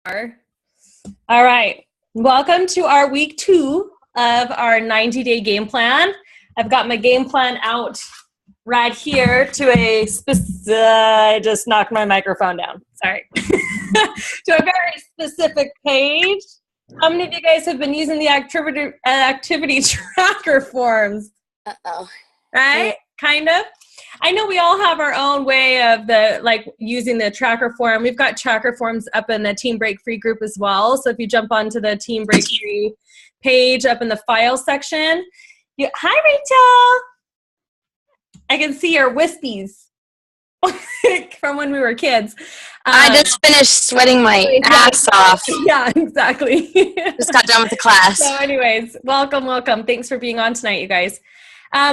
All right. Welcome to our week 2 of our 90-day game plan. I've got my game plan out right here to I just knocked my microphone down. Sorry. To a very specific page. How many of you guys have been using the activity tracker forms? Uh-oh. Right? Kind of. I know we all have our own way of using the tracker form. We've got tracker forms up in the Team Break Free group as well. So if you jump onto the Team Break Free page up in the file section, hi Rachel. I can see your wispies from when we were kids. I just finished sweating my ass off. Yeah, exactly. Just got done with the class. So anyways, welcome. Thanks for being on tonight, you guys.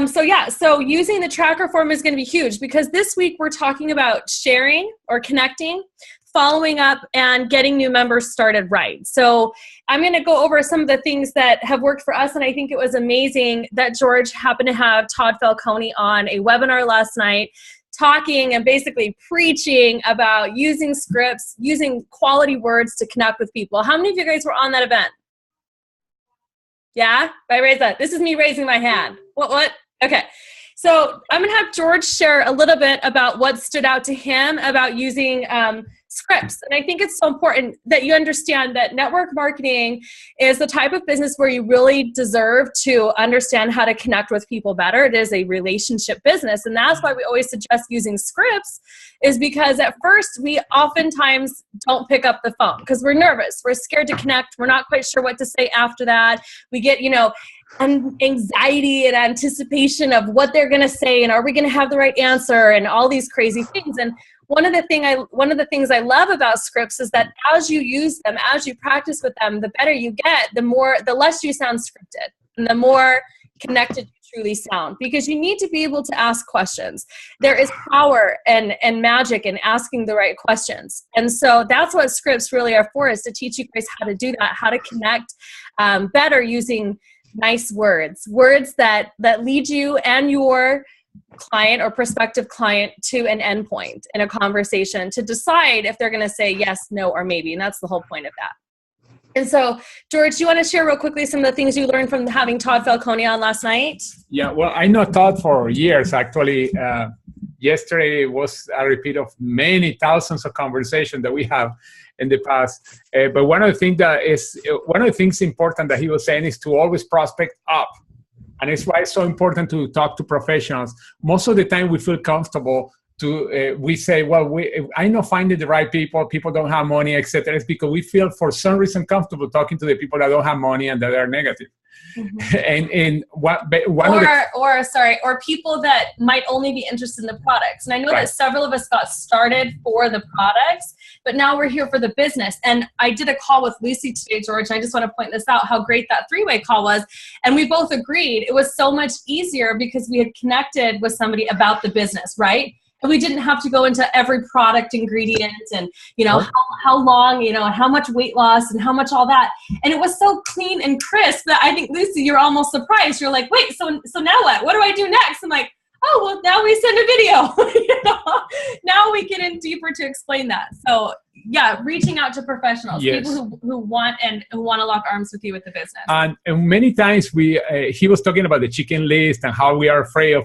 So using the tracker form is going to be huge because this week we're talking about sharing or connecting, following up, and getting new members started right. So I'm going to go over some of the things that have worked for us, and I think it was amazing that George happened to have Todd Falcone on a webinar last night talking and basically preaching about using scripts, using quality words to connect with people. How many of you guys were on that event? Yeah? I raised that. This is me raising my hand. What? Okay. So I'm going to have George share a little bit about what stood out to him about using scripts. And I think it's so important that you understand that network marketing is the type of business where you really deserve to understand how to connect with people better. It is a relationship business. And that's why we always suggest using scripts, is because at first we oftentimes don't pick up the phone because we're nervous. We're scared to connect. We're not quite sure what to say after that. We get, anxiety and anticipation of what they're going to say and are we going to have the right answer and all these crazy things. And one of the things I love about scripts is that as you use them, as you practice with them, the better you get, the less you sound scripted and the more connected you truly sound, because you need to be able to ask questions. There is power and magic in asking the right questions. And so that's what scripts really are for, is to teach you guys how to do that, how to connect better using nice words that lead you and your client or prospective client to an endpoint in a conversation to decide if they're going to say yes, no, or maybe. And that's the whole point of that. And so, George, do you want to share real quickly some of the things you learned from having Todd Falcone on last night? Yeah, well, I know Todd for years, actually. Yesterday was a repeat of many thousands of conversations that we have in the past. But one of the things important that he was saying is to always prospect up. And it's why it's so important to talk to professionals. Most of the time we feel comfortable we say, well, I know finding the right people don't have money, etc. It's because we feel for some reason comfortable talking to the people that don't have money and that are negative. Mm-hmm. Or people that might only be interested in the products. And I know that several of us got started for the products, but now we're here for the business. And I did a call with Lucy today, George, and I just want to point this out, how great that 3-way call was. And we both agreed it was so much easier because we had connected with somebody about the business, right? And we didn't have to go into every product ingredient and, how long, and how much weight loss and how much all that. And it was so clean and crisp that I think, Lucy, you're almost surprised. You're like, wait, so now what? What do I do next? I'm like, oh, well, now we send a video. Now we get in deeper to explain that. So, yeah, reaching out to professionals, yes. People who want to lock arms with you with the business. And many times he was talking about the chicken list and how we are afraid of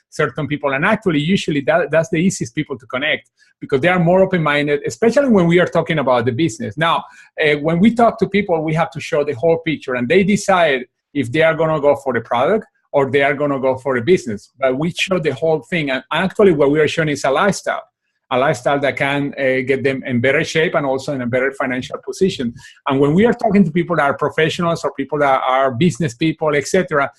certain people. And actually, usually that's the easiest people to connect because they are more open-minded, especially when we are talking about the business. Now, when we talk to people, we have to show the whole picture, and they decide if they are going to go for the product or they are going to go for the business. But we show the whole thing. And actually, what we are showing is a lifestyle that can get them in better shape and also in a better financial position. And when we are talking to people that are professionals or people that are business people, etc.,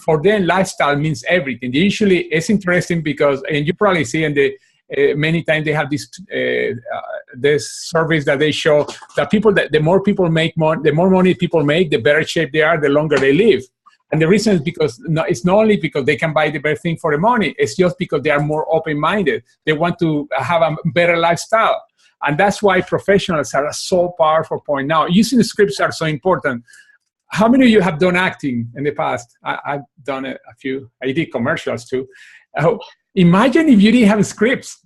for them, lifestyle means everything. Usually, it's interesting because, and you probably see in the many times they have this surveys that they show that the more people make money, the more money people make, the better shape they are, the longer they live. And the reason is because it's not only because they can buy the best thing for the money, it's just because they are more open-minded. They want to have a better lifestyle. And that's why professionals are a so powerful point. Now, using the scripts are so important. How many of you have done acting in the past? I've done a few. I did commercials too. Imagine if you didn't have scripts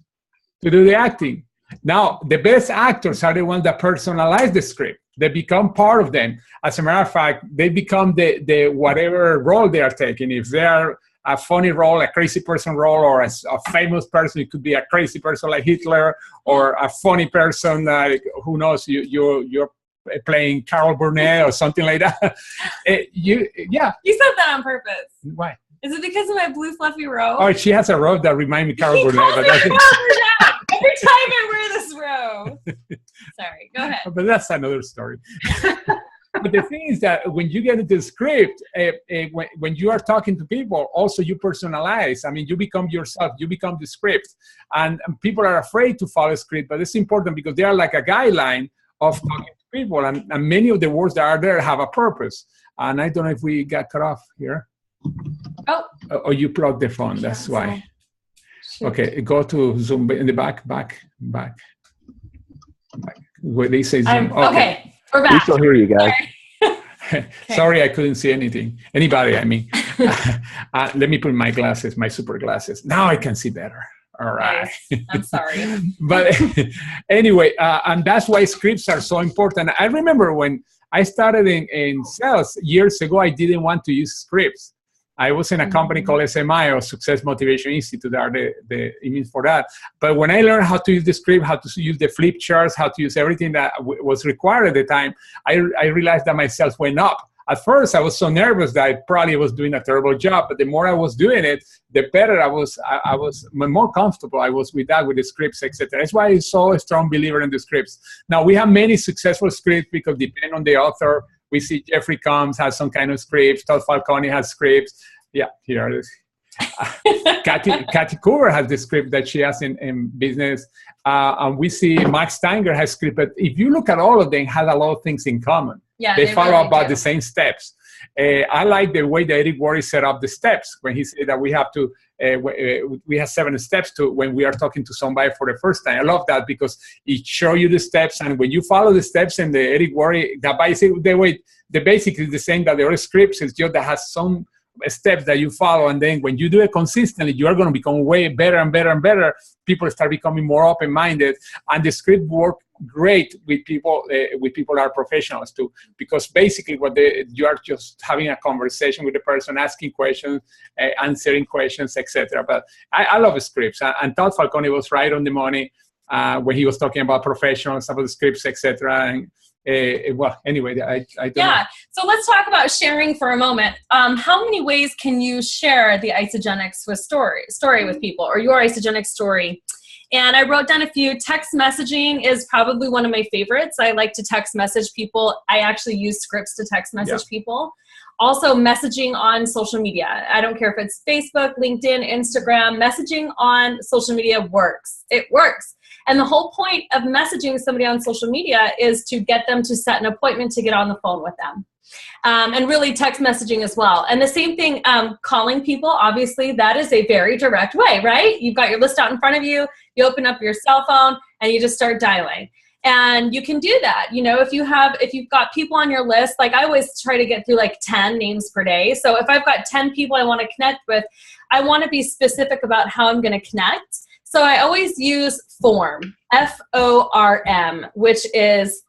to do the acting. Now, the best actors are the ones that personalize the script. They become part of them. As a matter of fact, they become the whatever role they are taking. If they are a funny role, a crazy person role, or a famous person, it could be a crazy person like Hitler, or a funny person like, who knows, you're playing Carol Burnett or something like that. You said that on purpose. Why? Is it because of my blue fluffy robe? Oh, she has a robe that reminds me of Carol Burnett. But that's every time I wear this robe. Sorry, go ahead. But that's another story. But the thing is that when you get into the script, when you are talking to people, also you personalize. I mean, you become yourself. You become the script. And people are afraid to follow script, but it's important because they are like a guideline of talking to people. And many of the words that are there have a purpose. And I don't know if we got cut off here. Oh. Or you plugged the phone. That's why. Shoot. Okay, go to Zoom in the back. Where they say Zoom. Okay, we're back. We still hear you guys. Okay. Sorry, I couldn't see anything. Anybody, I mean. Let me put my glasses, my super glasses. Now I can see better. All right. Nice. I'm sorry. But anyway, and that's why scripts are so important. I remember when I started in sales years ago, I didn't want to use scripts. I was in a company called SMI, or Success Motivation Institute, are the image for that. But when I learned how to use the script, how to use the flip charts, how to use everything that was required at the time, I realized that my sales went up. At first, I was so nervous that I probably was doing a terrible job. But the more I was doing it, the better I was more comfortable I was with that, with the scripts, etc. That's why I'm so a strong believer in the scripts. Now, we have many successful scripts because depending on the author, we see Jeffrey Combs has some kind of scripts. Todd Falcone has scripts. Yeah, here it is. Kathy Cooper has the script that she has in business. And we see Max Steiner has script. But if you look at all of them, have a lot of things in common. Yeah, they follow really about the same steps. I like the way that Eric Worre set up the steps when he said that we have to, we have 7 steps to when we are talking to somebody for the first time. I love that because it shows you the steps, and when you follow the steps in the Eric Worre, the basic is the same that the other scripts. It's just that has some steps that you follow, and then when you do it consistently, you are going to become way better and better and better. People start becoming more open-minded, and the script work great with people that are professionals too, because basically you are just having a conversation with the person, asking questions, answering questions, etc. But I love scripts, and Todd Falcone was right on the money when he was talking about professionals, about the scripts, etc. And well, anyway, I don't know. So let's talk about sharing for a moment. How many ways can you share the Isogenics with story with people, or your Isogenics story? And I wrote down a few. Text messaging is probably one of my favorites. I like to text message people. I actually use scripts to text message people. Also, messaging on social media. I don't care if it's Facebook, LinkedIn, Instagram. Messaging on social media works. It works. And the whole point of messaging somebody on social media is to get them to set an appointment to get on the phone with them. And really text messaging as well. And the same thing, calling people, obviously, that is a very direct way, right? You've got your list out in front of you, you open up your cell phone, and you just start dialing. And you can do that. You know, if you've got people on your list, like I always try to get through like 10 names per day. So if I've got 10 people I want to connect with, I want to be specific about how I'm going to connect. So I always use FORM, F-O-R-M, which is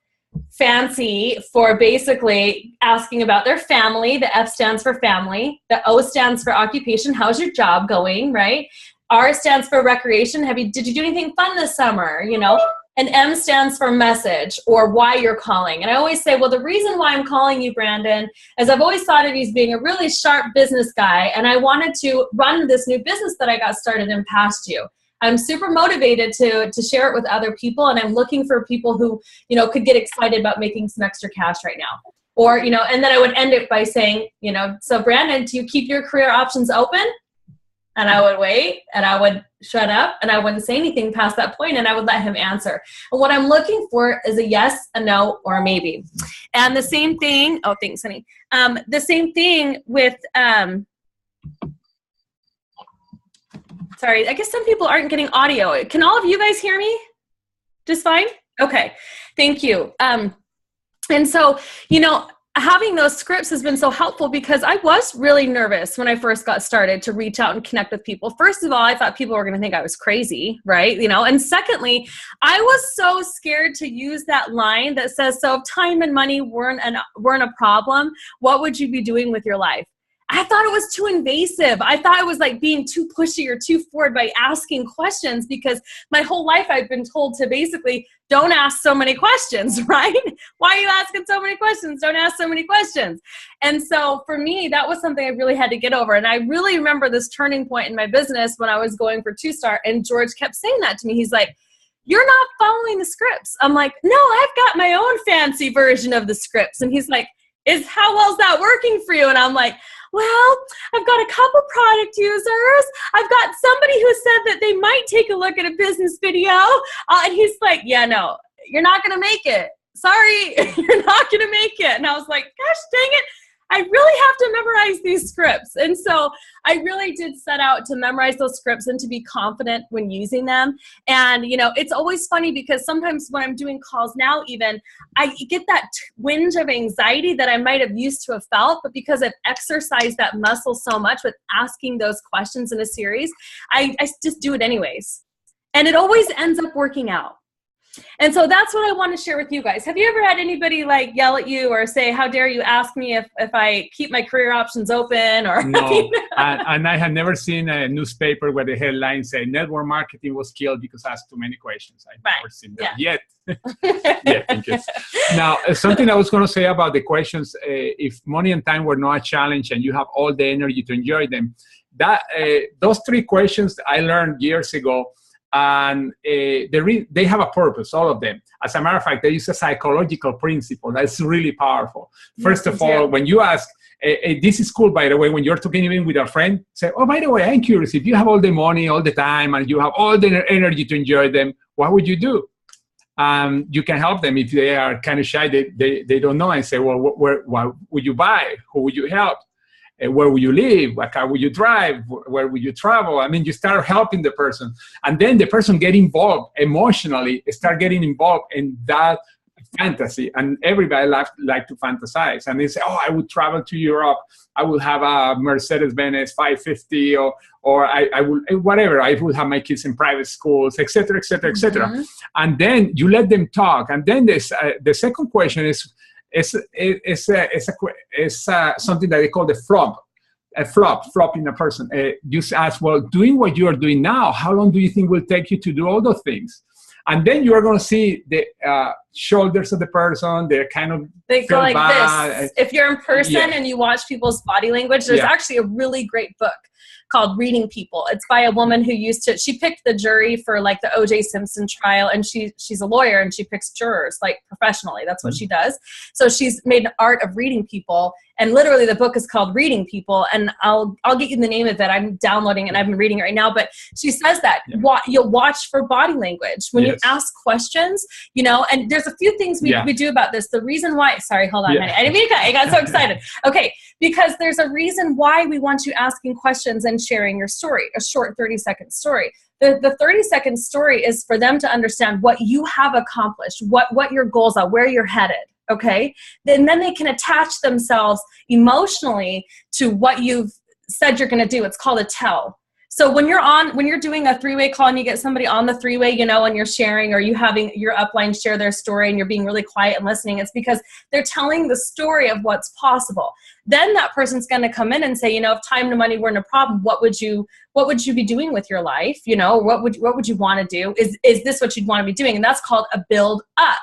fancy for basically asking about their family. The F stands for family. The O stands for occupation. How's your job going, right? R stands for recreation. Did you do anything fun this summer? You know, and M stands for message, or why you're calling. And I always say, well, the reason why I'm calling you, Brandon, is I've always thought of you as being a really sharp business guy, and I wanted to run this new business that I got started in past you. I'm super motivated to share it with other people, and I'm looking for people who, you know, could get excited about making some extra cash right now. Or, you know, and then I would end it by saying, you know, so Brandon, do you keep your career options open? And I would wait, and I would shut up, and I wouldn't say anything past that point, and I would let him answer. And what I'm looking for is a yes, a no, or a maybe. And the same thing, oh, thanks, honey. The same thing with, sorry, I guess some people aren't getting audio. Can all of you guys hear me just fine? Okay, thank you. And so, you know, having those scripts has been so helpful because I was really nervous when I first got started to reach out and connect with people. First of all, I thought people were going to think I was crazy, right? You know, and secondly, I was so scared to use that line that says, so if time and money weren't a problem, what would you be doing with your life? I thought it was too invasive. I thought it was like being too pushy or too forward by asking questions, because my whole life I've been told to basically don't ask so many questions, right? Why are you asking so many questions? Don't ask so many questions. And so for me, that was something I really had to get over. And I really remember this turning point in my business when I was going for 2-star, and George kept saying that to me. He's like, you're not following the scripts. I'm like, no, I've got my own fancy version of the scripts. And he's like, how well is that working for you? And I'm like, well, I've got a couple product users. I've got somebody who said that they might take a look at a business video. And he's like, yeah, no, you're not going to make it. Sorry, you're not going to make it. And I was like, gosh, dang it. I really have to memorize these scripts. And so I really did set out to memorize those scripts and to be confident when using them. And, you know, it's always funny because sometimes when I'm doing calls now, even I get that twinge of anxiety that I might have used to have felt, but because I've exercised that muscle so much with asking those questions in a series, I just do it anyways. And it always ends up working out. And so that's what I want to share with you guys. Have you ever had anybody like yell at you or say, how dare you ask me if I keep my career options open? Or no, and I have never seen a newspaper where the headline say network marketing was killed because I asked too many questions. I've never seen that yet. Yeah, thank you. Now, something I was going to say about the questions, if money and time were not a challenge and you have all the energy to enjoy them, that those 3 questions I learned years ago, and they have a purpose, all of them. As a matter of fact, they use a psychological principle that's really powerful. First of all, when you ask, this is cool, by the way, when you're talking even with a friend, say, oh, by the way, I'm curious, if you have all the money, all the time, and you have all the energy to enjoy them, what would you do? You can help them if they are kind of shy, they don't know, and say, well, what would you buy? Who would you help? Where will you live? What car will you drive? Where will you travel? I mean, you start helping the person. And then the person get involved emotionally, start getting involved in that fantasy. And everybody like to fantasize. And they say, oh, I would travel to Europe. I will have a Mercedes-Benz 550 or I will, whatever. I will have my kids in private schools, et cetera, et cetera, et cetera. Mm-hmm. And then you let them talk. And then the second question is, it's something that they call the flop in a person. You ask, well, doing what you are doing now, how long do you think will take you to do all those things? And then you are going to see the shoulders of the person. They're kind of they go like this. If you're in person and you watch people's body language, there's actually a really great book called Reading People. It's by a woman who she picked the jury for like the O.J. Simpson trial, and she's a lawyer and she picks jurors like professionally. That's what she does. So she's made an art of reading people, and literally the book is called Reading People, and I'll get you the name of it. I'm downloading it and I've been reading it right now, but she says that you'll watch for body language when you ask questions, you know, and there's a few things we do about this. The reason why, sorry, hold on, honey. I didn't mean to cut. I got so excited. Okay, because there's a reason why we want you asking questions and sharing your story, a short 30-second story. The 30-second story is for them to understand what you have accomplished, what your goals are, where you're headed, okay? Then they can attach themselves emotionally to what you've said you're going to do. It's called a tell. So when you're doing a 3-way call and you get somebody on the 3-way, you know, and you're sharing, or you having your upline share their story and you're being really quiet and listening, it's because they're telling the story of what's possible. Then that person's going to come in and say, you know, if time and money weren't a problem, what would you be doing with your life? You know, what would you want to do? Is this what you'd want to be doing? And that's called a build up.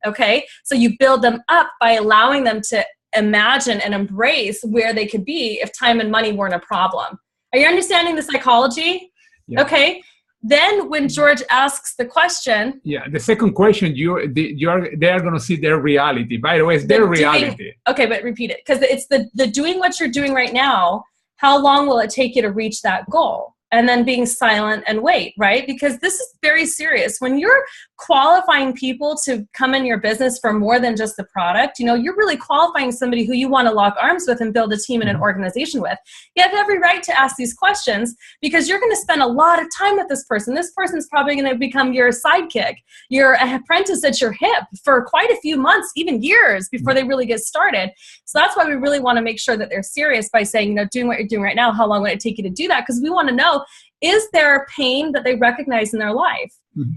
Okay. So you build them up by allowing them to imagine and embrace where they could be if time and money weren't a problem. Are you understanding the psychology? Yeah. Okay. Then when George asks the question. Yeah, the second question, they are going to see their reality. By the way, it's their reality. Okay, but repeat it. Because it's the doing what you're doing right now, how long will it take you to reach that goal? and then being silent and wait, right? Because this is very serious. When you're qualifying people to come in your business for more than just the product, you know, you're really qualifying somebody who you want to lock arms with and build a team and an organization with. You have every right to ask these questions because you're going to spend a lot of time with this person. This person's probably going to become your sidekick, your apprentice at your hip for quite a few months, even years before they really get started. So that's why we really want to make sure that they're serious by saying, you know, doing what you're doing right now, how long would it take you to do that? Because we want to know, is there a pain that they recognize in their life?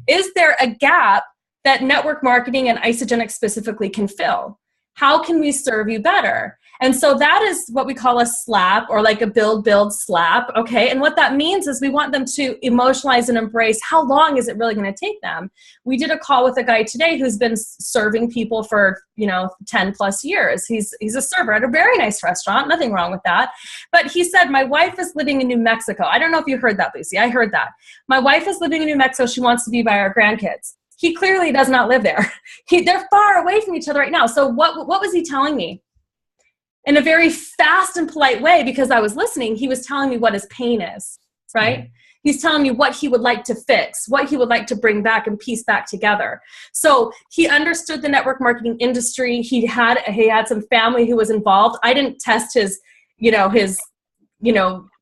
Is there a gap that network marketing and Isagenix specifically can fill? How can we serve you better? And so that is what we call a slap, or like a build slap, okay? And what that means is we want them to emotionalize and embrace how long is it really going to take them. We did a call with a guy today who's been serving people for, you know, 10 plus years. He's a server at a very nice restaurant, nothing wrong with that. But he said, my wife is living in New Mexico. I don't know if you heard that, Lucy. I heard that. My wife is living in New Mexico. She wants to be by our grandkids. He clearly does not live there. They're far away from each other right now. So what was he telling me? In a very fast and polite way, because I was listening, he was telling me what his pain is, right? He's telling me what he would like to fix, what he would like to bring back and piece back together. So he understood the network marketing industry. He had some family who was involved. I didn't test his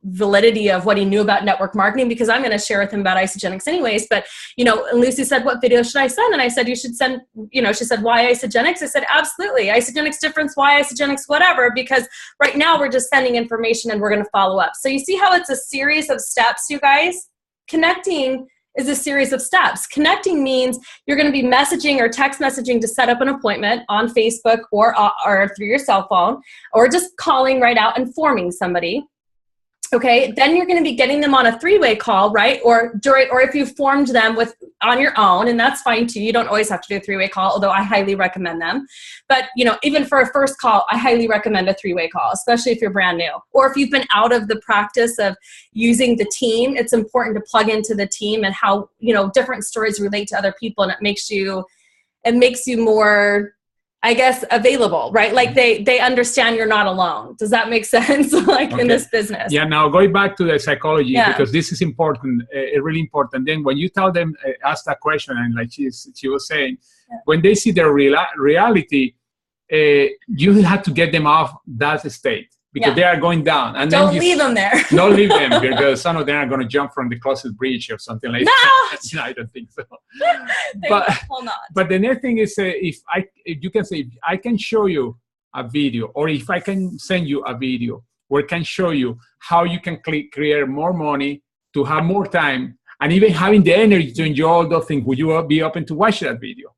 validity of what he knew about network marketing, because I'm going to share with him about Isagenix anyways. But, you know, and Lucy said, what video should I send? And I said, you should send, you know, she said, why Isagenix? I said, absolutely. Isagenix difference, why Isagenix, whatever, because right now we're just sending information and we're going to follow up. So you see how it's a series of steps, you guys? Connecting is a series of steps. Connecting means you're going to be messaging or text messaging to set up an appointment on Facebook or through your cell phone, or just calling right out, informing somebody. Okay, then you're going to be getting them on a three-way call, right? Or if you formed them on your own, and that's fine too. You don't always have to do a three-way call, although I highly recommend them. But, you know, even for a first call, I highly recommend a three-way call, especially if you're brand new. Or if you've been out of the practice of using the team, it's important to plug into the team and how, you know, different stories relate to other people, and it makes you more, I guess, available, right? Like they understand you're not alone. Does that make sense? In this business? Yeah. Now going back to the psychology, because this is important, really important. Then when you tell them, ask that question, and like she was saying, when they see the reality, you have to get them off that state, because they are going down. And don't leave them there. Don't leave them, because some of them are going to jump from the closest bridge or something like that. No, I don't think so. But the next thing is, if you can say, I can show you a video, or if I can send you a video where I can show you how you can create more money, to have more time, and even having the energy to enjoy all those things, would you be open to watch that video?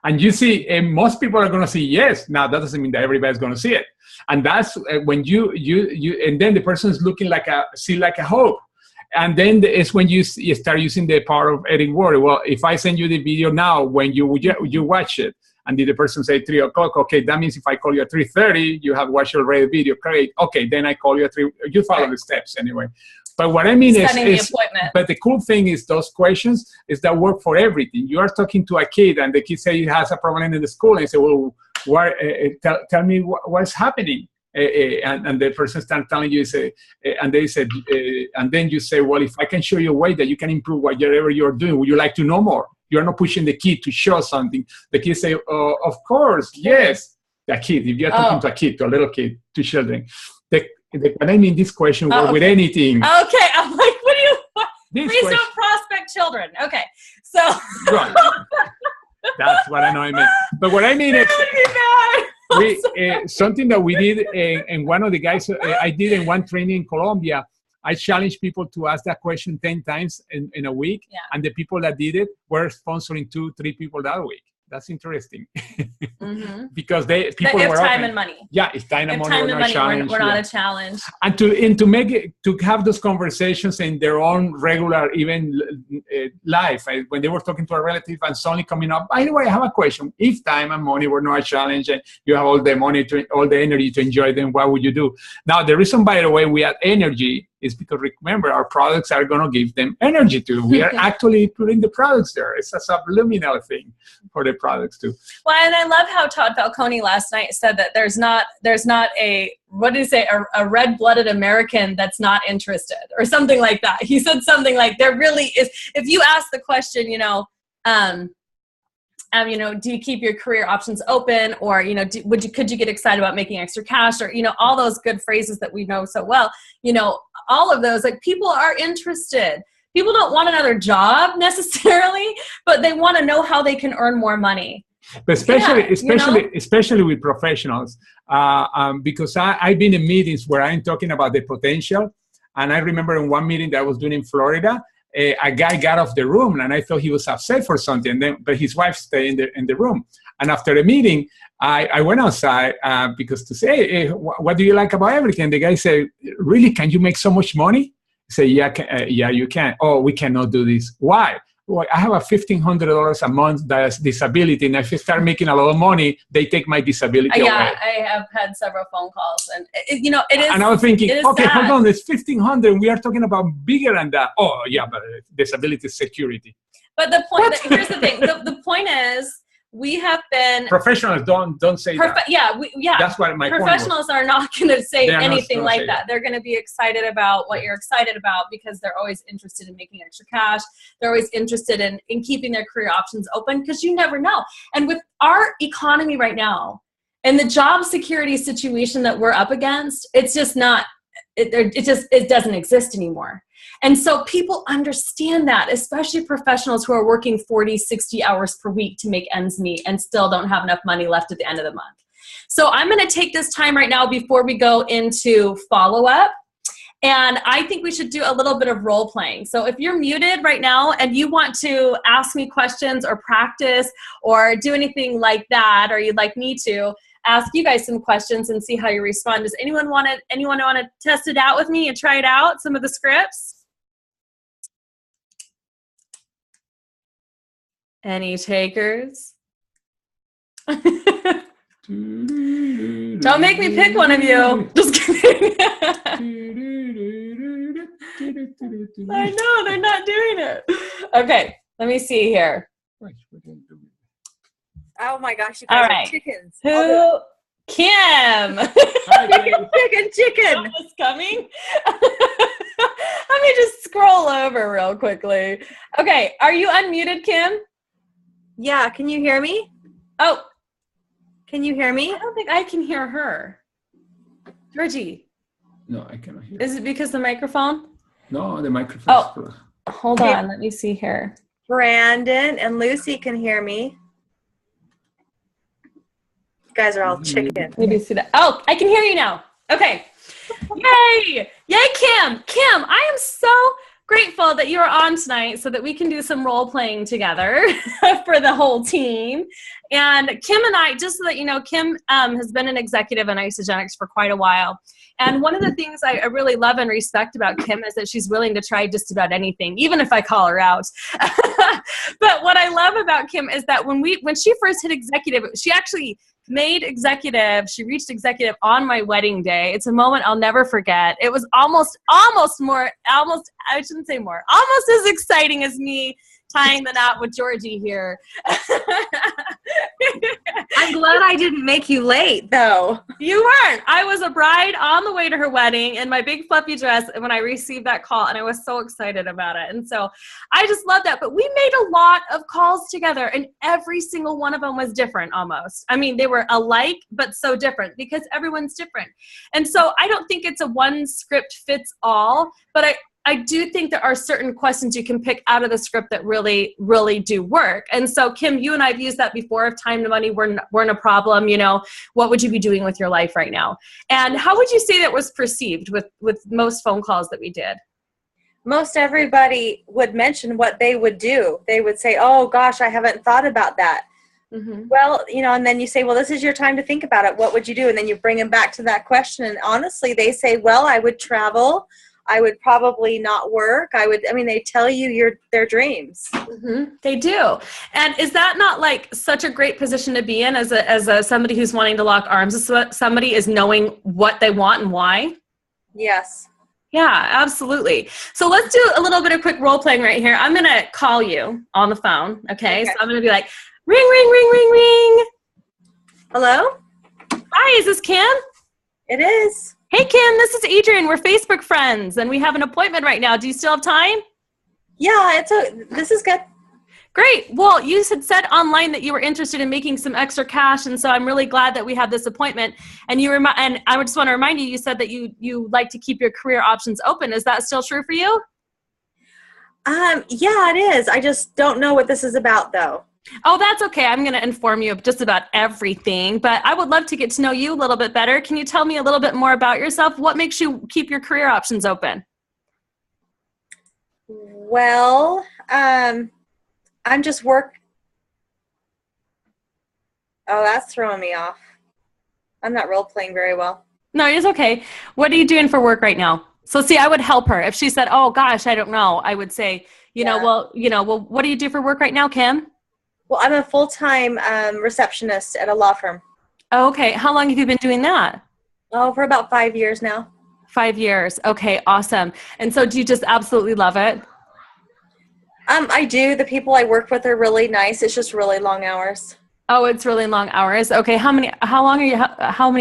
And you see, most people are going to say yes. Now, that doesn't mean that everybody's going to see it. And that's when you and then the person is looking like a hope. And then it's when you start using the power of adding word. Well, if I send you the video now, when you watch it, and did the person say 3 o'clock? Okay, that means if I call you at 3:30, you have watched already the video. Great. Okay, then I call you at 3. You follow the steps anyway. But what I mean is, but the cool thing is those questions is that work for everything. You are talking to a kid, and the kid say he has a problem in the school, and you say, well, tell me what's happening. And the person starts telling you, and they said, and then you say, well, if I can show you a way that you can improve whatever you're doing, would you like to know more? You're not pushing the kid to show something. The kid say, oh, of course, yes. The kid, if you're talking to a kid, to a little kid, to children. When I mean this question, work with anything. Okay, I'm like, what do you? Please don't prospect children. Okay, so. Right. That's what I know I meant. But what I mean is, something that we did, and one of the guys I did in one training in Colombia, I challenged people to ask that question 10 times in a week, and the people that did it were sponsoring 2-3 people that week. That's interesting. Because people have were time open. and money. Yeah, it's time and money. We're not a challenge. And to make it, to have those conversations in their own regular, even life. When they were talking to a relative and suddenly coming up, by the way, I have a question. If time and money were not a challenge, and you have all the money, all the energy to enjoy them, what would you do? Now, the reason, by the way, we add energy is because remember, our products are going to give them energy too. We are actually putting the products there. It's a subliminal thing for the products too. Well, and I love how Todd Falcone last night said that there's not a, what did he say, a red-blooded American that's not interested or something like that. He said something like, there really is, if you ask the question, do you keep your career options open, or could you get excited about making extra cash, or all those good phrases that we know so well, all of those, like, people are interested. People don't want another job necessarily, but they want to know how they can earn more money. But especially with professionals, because I've been in meetings where I'm talking about the potential, and I remember in one meeting that I was doing in Florida, a guy got off the room, and I thought he was upset for something. But his wife stayed in the room. And after the meeting, I went outside because to say, hey, what do you like about everything? The guy said, really, can you make so much money? I said, yeah, you can. Oh, we cannot do this. Why? Well, I have a $1,500 a month that's disability, and if I start making a lot of money, they take my disability away. I have had several phone calls, and it is. And I was thinking, okay, sad. hold on, it's $1,500. We are talking about bigger than that. Oh, yeah, but disability security. But the point, here's the thing. The point is, we have been professionals don't say that. Yeah, that's what my professionals are not going to say anything like that. That. They're going to be excited about what you're excited about because they're always interested in making extra cash. They're always interested in keeping their career options open because you never know. And with our economy right now and the job security situation that we're up against, it's just not. It doesn't exist anymore. And so people understand that, especially professionals who are working 40, 60 hours per week to make ends meet and still don't have enough money left at the end of the month. So I'm going to take this time right now before we go into follow-up. And I think we should do a little bit of role playing. So if you're muted right now and you want to ask me questions or practice or do anything like that, or you'd like me to ask you guys some questions and see how you respond. Does anyone want to test it out with me and try it out, some of the scripts? Any takers? Don't make me pick one of you. Just kidding. I know, they're not doing it. Okay, let me see here. Oh my gosh, you guys are chickens. Who? Kim. Chicken. What's coming? Let me just scroll over real quickly. Okay, are you unmuted, Kim? Yeah, can you hear me? Oh. Can you hear me? I don't think I can hear her. Georgie. No, I cannot hear. Is it because the microphone? No, the microphone. Oh, hold on. Let me see here. Brandon and Lucy can hear me. You guys are all chicken. Maybe see that. Oh, I can hear you now. Okay. Yay! Yay, Kim! Kim, I am so grateful that you are on tonight so that we can do some role playing together for the whole team. And Kim and I, just so that you know, Kim has been an executive in Isogenics for quite a while. And one of the things I really love and respect about Kim is that she's willing to try just about anything, even if I call her out. But what I love about Kim is that when she first hit executive, she actually made executive. She reached executive on my wedding day. It's a moment I'll never forget. It was almost as exciting as me tying the knot with Georgie here. I'm glad I didn't make you late, though. You weren't. I was a bride on the way to her wedding in my big fluffy dress when I received that call, and I was so excited about it. And so I just love that. But we made a lot of calls together, and every single one of them was different almost. I mean, they were alike, but so different because everyone's different. And so I don't think it's a one script fits all, but I do think there are certain questions you can pick out of the script that really, really do work. And so, Kim, you and I have used that before. If time to money weren't a problem, what would you be doing with your life right now? And how would you say that was perceived with most phone calls that we did? Most everybody would mention what they would do. They would say, oh, gosh, I haven't thought about that. Mm-hmm. Well, and then you say, well, this is your time to think about it. What would you do? And then you bring them back to that question. And honestly, they say, well, I would travel. I would probably not work. They tell you their dreams. Mm-hmm. They do. And is that not like such a great position to be in as somebody who's wanting to lock arms with somebody, is knowing what they want and why? Yes. Yeah, absolutely. So let's do a little bit of quick role playing right here. I'm going to call you on the phone. Okay. So I'm going to be like, ring, ring, ring, ring, ring. Hello? Hi, is this Kim? It is. Hey, Kim, this is Adrian. We're Facebook friends and we have an appointment right now. Do you still have time? Yeah, this is good. Great. Well, you had said online that you were interested in making some extra cash, and so I'm really glad that we have this appointment. And and I just want to remind you, you said that you like to keep your career options open. Is that still true for you? Yeah, it is. I just don't know what this is about, though. Oh, that's okay. I'm going to inform you of just about everything, but I would love to get to know you a little bit better. Can you tell me a little bit more about yourself? What makes you keep your career options open? Well, I'm just Oh, that's throwing me off. I'm not role playing very well. No, it's okay. What are you doing for work right now? So see, I would help her. If she said, oh gosh, I don't know, I would say, well, what do you do for work right now, Kim? Well, I'm a full-time receptionist at a law firm. Oh, okay. How long have you been doing that? Oh, for about 5 years now. 5 years. Okay, awesome. And so do you just absolutely love it? I do. The people I work with are really nice. It's just really long hours. Oh, it's really long hours. Okay. How many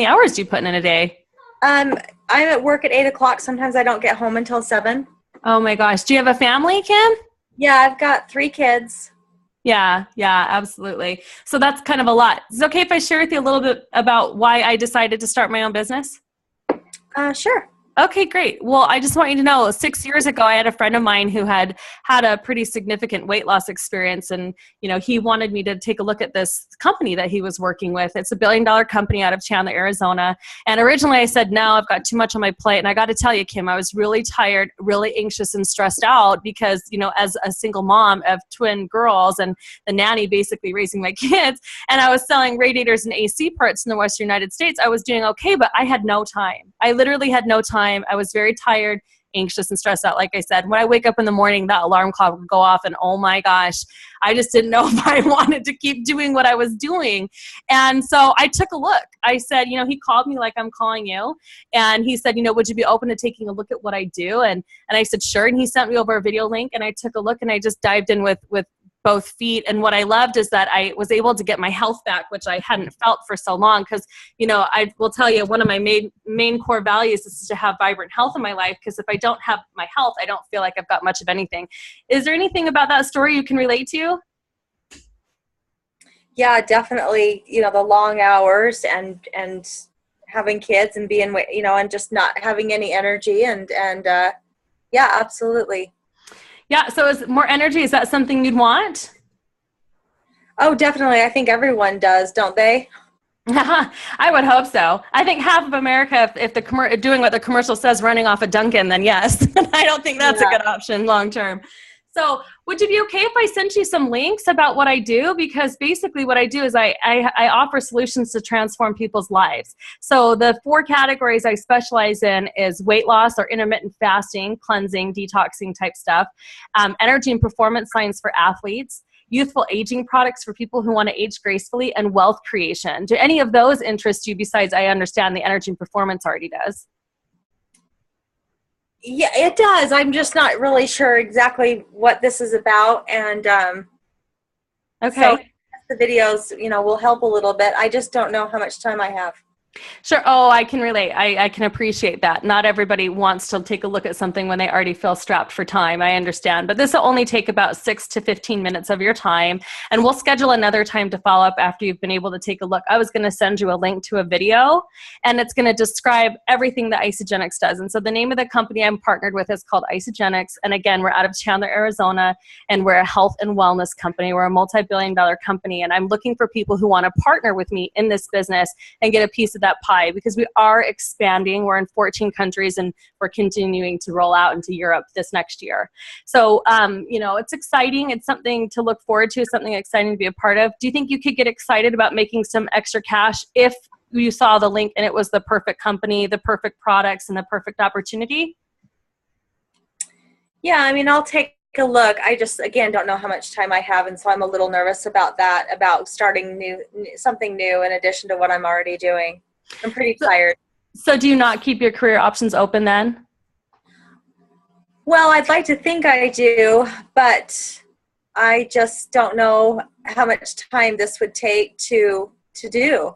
hours do you put in a day? I'm at work at 8 o'clock. Sometimes I don't get home until 7. Oh my gosh. Do you have a family, Kim? Yeah, I've got 3 kids. Yeah, absolutely. So that's kind of a lot. Is it okay if I share with you a little bit about why I decided to start my own business? Sure. Okay, great. Well, I just want you to know, 6 years ago, I had a friend of mine who had a pretty significant weight loss experience. And, he wanted me to take a look at this company that he was working with. It's a $1 billion company out of Chandler, Arizona. And originally I said, no, I've got too much on my plate. And I got to tell you, Kim, I was really tired, really anxious and stressed out because, as a single mom of twin girls and the nanny basically raising my kids, and I was selling radiators and AC parts in the Western United States, I was doing okay, but I had no time. I literally had no time. I was very tired, anxious, and stressed out. Like I said, when I wake up in the morning, that alarm clock would go off and oh my gosh, I just didn't know if I wanted to keep doing what I was doing. And so I took a look. I said, he called me like I'm calling you. And he said, would you be open to taking a look at what I do? And I said, sure. And he sent me over a video link and I took a look and I just dived in with both feet. And what I loved is that I was able to get my health back, which I hadn't felt for so long. Because, I will tell you, one of my main core values is to have vibrant health in my life. Because if I don't have my health, I don't feel like I've got much of anything. Is there anything about that story you can relate to? Yeah, definitely. The long hours and having kids and being, and just not having any energy and yeah, absolutely. Yeah, so is more energy, is that something you'd want? Oh, definitely. I think everyone does, don't they? I would hope so. I think half of America, if doing what the commercial says, running off a Dunkin', then yes. I don't think that's a good option long term. So would you be okay if I sent you some links about what I do? Because basically what I do is I offer solutions to transform people's lives. So the 4 categories I specialize in is weight loss or intermittent fasting, cleansing, detoxing type stuff, energy and performance science for athletes, youthful aging products for people who want to age gracefully, and wealth creation. Do any of those interest you besides I understand the energy and performance already does? Yeah, it does. I'm just not really sure exactly what this is about. And okay. So the videos, will help a little bit. I just don't know how much time I have. Sure. Oh, I can relate. I can appreciate that. Not everybody wants to take a look at something when they already feel strapped for time. I understand. But this will only take about 6 to 15 minutes of your time. And we'll schedule another time to follow up after you've been able to take a look. I was going to send you a link to a video, and it's going to describe everything that Isagenix does. And so the name of the company I'm partnered with is called Isagenix. And again, we're out of Chandler, Arizona, and we're a health and wellness company. We're a multi-billion-dollar company. And I'm looking for people who want to partner with me in this business and get a piece of that pie, because we are expanding. We're in 14 countries and we're continuing to roll out into Europe this next year. So, it's exciting. It's something to look forward to, something exciting to be a part of. Do you think you could get excited about making some extra cash if you saw the link and it was the perfect company, the perfect products, and the perfect opportunity? Yeah, I'll take a look. I just, again, don't know how much time I have, and so I'm a little nervous about that, about starting something new in addition to what I'm already doing. I'm pretty tired. So do you not keep your career options open then? Well, I'd like to think I do, but I just don't know how much time this would take to do.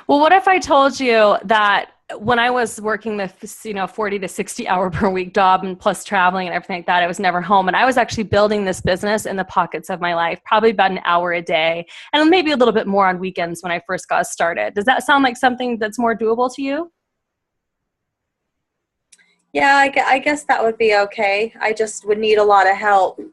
Well, what if I told you that when I was working the 40 to 60 hour per week job and plus traveling and everything like that, I was never home. And I was actually building this business in the pockets of my life, probably about an hour a day and maybe a little bit more on weekends when I first got started. Does that sound like something that's more doable to you? Yeah, I guess that would be okay. I just would need a lot of help to,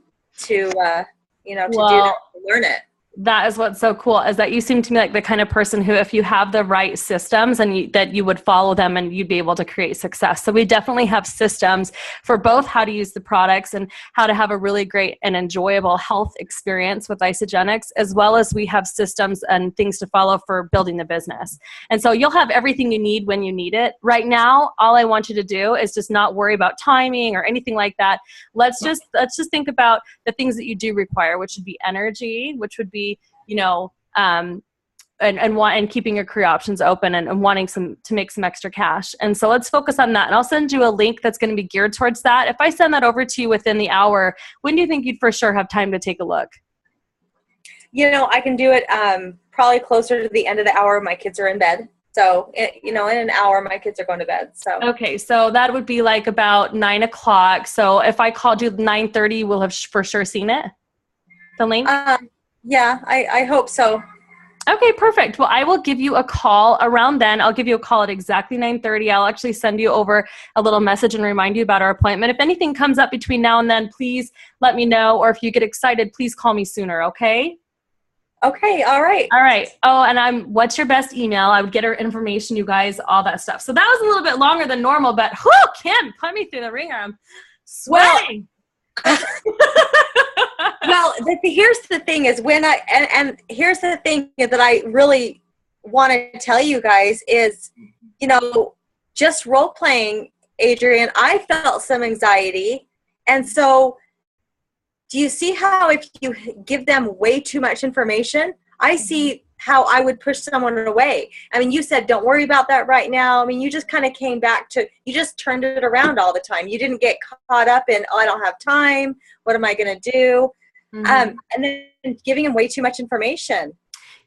do that, to learn it. That is what's so cool, is that you seem to me like the kind of person who, if you have the right systems and that you would follow them and you'd be able to create success. So we definitely have systems for both how to use the products and how to have a really great and enjoyable health experience with Isogenics, as well as we have systems and things to follow for building the business. And so you'll have everything you need when you need it. Right now, all I want you to do is just not worry about timing or anything like that. Let's just think about the things that you do require, which would be energy, which would be and keeping your career options open and wanting to make some extra cash. And so let's focus on that. And I'll send you a link that's going to be geared towards that. If I send that over to you within the hour, when do you think you'd for sure have time to take a look? I can do it probably closer to the end of the hour. My kids are in bed. So, in an hour, my kids are going to bed. So okay, so that would be like about 9 o'clock. So if I called you 9:30, we'll have for sure seen it, the link? Yeah, I hope so. Okay, perfect. Well, I will give you a call around then. I'll give you a call at exactly 9:30. I'll actually send you over a little message and remind you about our appointment. If anything comes up between now and then, please let me know. Or if you get excited, please call me sooner, okay? Okay, all right. All right. Oh, and what's your best email? I would get her information, you guys, all that stuff. So that was a little bit longer than normal, but Kim, put me through the ringer. I'm sweating. Well, here's the thing is and here's the thing that I really want to tell you guys is, just role playing, Adrienne, I felt some anxiety. And so do you see how if you give them way too much information, I see how I would push someone away. I mean, you said, don't worry about that right now. I mean, you just kind of came back to, you just turned it around all the time. You didn't get caught up in, I don't have time. What am I going to do? And then giving them way too much information.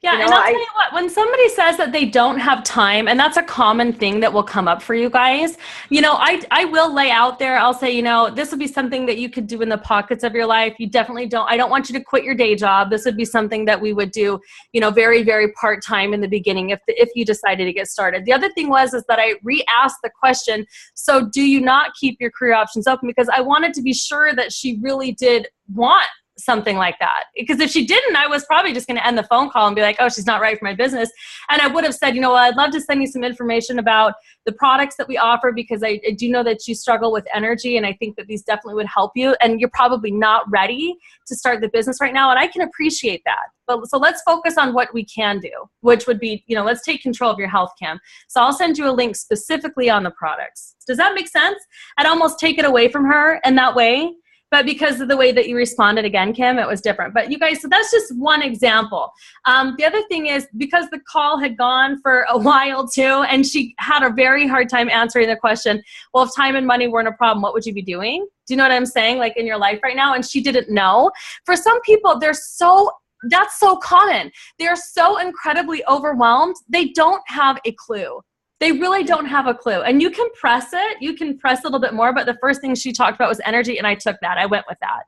Yeah, and I'll tell you what, when somebody says that they don't have time, and that's a common thing that will come up for you guys, I will lay out there, I'll say, this would be something that you could do in the pockets of your life. You definitely I don't want you to quit your day job. This would be something that we would do, very, very part-time in the beginning if you decided to get started. The other thing is that I re-asked the question, so do you not keep your career options open? Because I wanted to be sure that she really did want something like that. Because if she didn't, I was probably just going to end the phone call and be like, oh, she's not right for my business. And I would have said, I'd love to send you some information about the products that we offer, because I do know that you struggle with energy, and I think that these definitely would help you. And you're probably not ready to start the business right now. And I can appreciate that. But so let's focus on what we can do, which would be, let's take control of your health, Kim. So I'll send you a link specifically on the products. Does that make sense? I'd almost take it away from her in that way. But because of the way that you responded again, Kim, it was different. But you guys, so that's just one example. The other thing is, because the call had gone for a while too, and she had a very hard time answering the question, well, if time and money weren't a problem, what would you be doing? Do you know what I'm saying? Like in your life right now? And she didn't know. For some people, that's so common. They're so incredibly overwhelmed. They don't have a clue. They really don't have a clue. And you can press it. You can press a little bit more. But the first thing she talked about was energy. And I took that. I went with that.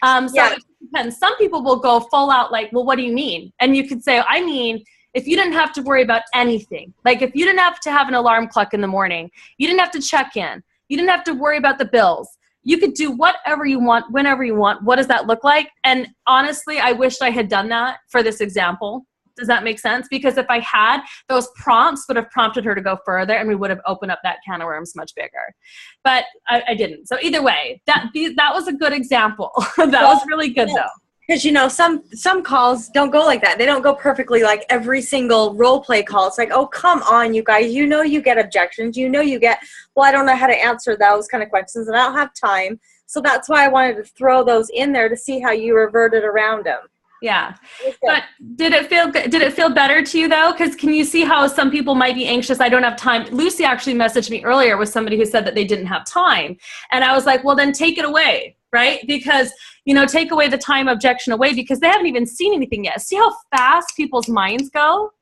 It depends. Some people will go full out like, well, what do you mean? And you could say, I mean, if you didn't have to worry about anything, like if you didn't have to have an alarm clock in the morning, you didn't have to check in, you didn't have to worry about the bills. You could do whatever you want, whenever you want. What does that look like? And honestly, I wished I had done that for this example. Does that make sense? Because if I had, those prompts would have prompted her to go further, and we would have opened up that can of worms much bigger. But I didn't. So either way, that was a good example. That was really good though. Because, some calls don't go like that. They don't go perfectly like every single role play call. It's like, oh, come on, you guys. You get objections. You get, well, I don't know how to answer those kind of questions, and I don't have time. So that's why I wanted to throw those in there to see how you reverted around them. Yeah. But did it feel good? Did it feel better to you though? Because can you see how some people might be anxious? I don't have time. Lucy actually messaged me earlier with somebody who said that they didn't have time. And I was like, well, then take it away, right? Because, you know, take away the time objection away because they haven't even seen anything yet. See how fast people's minds go?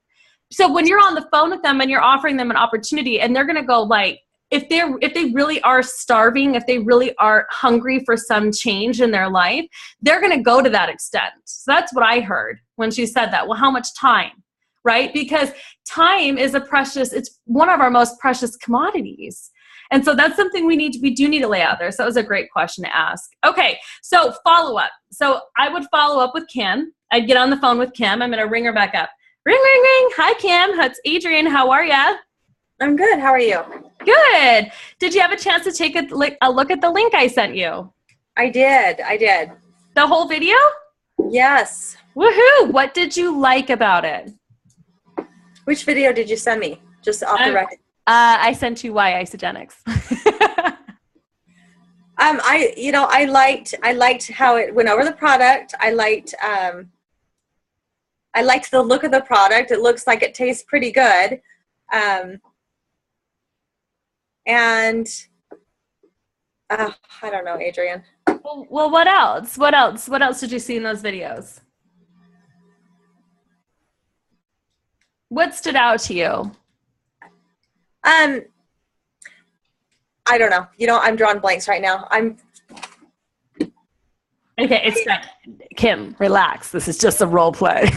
So when you're on the phone with them and you're offering them an opportunity and they're going to go like, if they really are starving, if they really are hungry for some change in their life, they're going to go to that extent. So that's what I heard when she said that. Well, how much time, right? Because time is it's one of our most precious commodities. And so that's something we do need to lay out there. So that was a great question to ask. Okay, so follow up. So I would follow up with Kim. I'd get on the phone with Kim. I'm going to ring her back up. Ring, ring, ring. Hi, Kim. It's Adrienne. How are you? I'm good. How are you? Good. Did you have a chance to take a look at the link I sent you? I did. The whole video? Yes. Woohoo! What did you like about it? Which video did you send me? Just off the record. I sent you Why Isogenics. I liked how it went over the product. I liked the look of the product. It looks like it tastes pretty good. And I don't know, Adrienne. Well, what else? What else did you see in those videos? What stood out to you? I don't know. I'm drawing blanks right now. Okay, it's fine. Kim, relax. This is just a role play.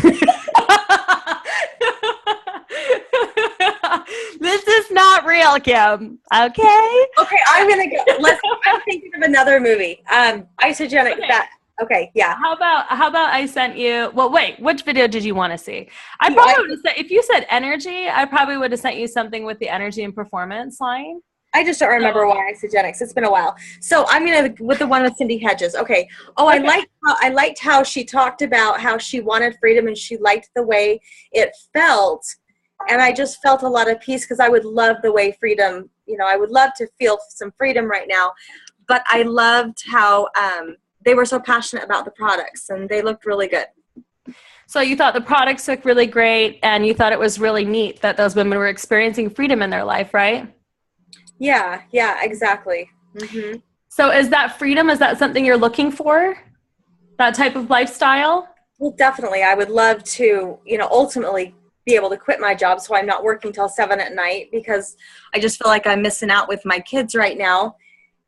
This is not real, Kim. Okay? Okay, I'm going to go. I'm thinking of another movie. Isogenic. Okay. Okay, yeah. How about I sent you, well, wait, which video did you want to see? I probably would have said, if you said energy, I probably would have sent you something with the energy and performance line. I just don't remember why Isogenics. It's been a while. So I'm going to, with the one with Cindy Hedges. Okay. Oh, okay. I liked how she talked about how she wanted freedom and she liked the way it felt. And I just felt a lot of peace because I would love the way freedom, I would love to feel some freedom right now. But I loved how they were so passionate about the products and they looked really good. So you thought the products looked really great and you thought it was really neat that those women were experiencing freedom in their life, right? Yeah, exactly. Mm-hmm. So is that freedom? Is that something you're looking for? That type of lifestyle? Well, definitely. I would love to, ultimately be able to quit my job so I'm not working till 7 at night because I just feel like I'm missing out with my kids right now.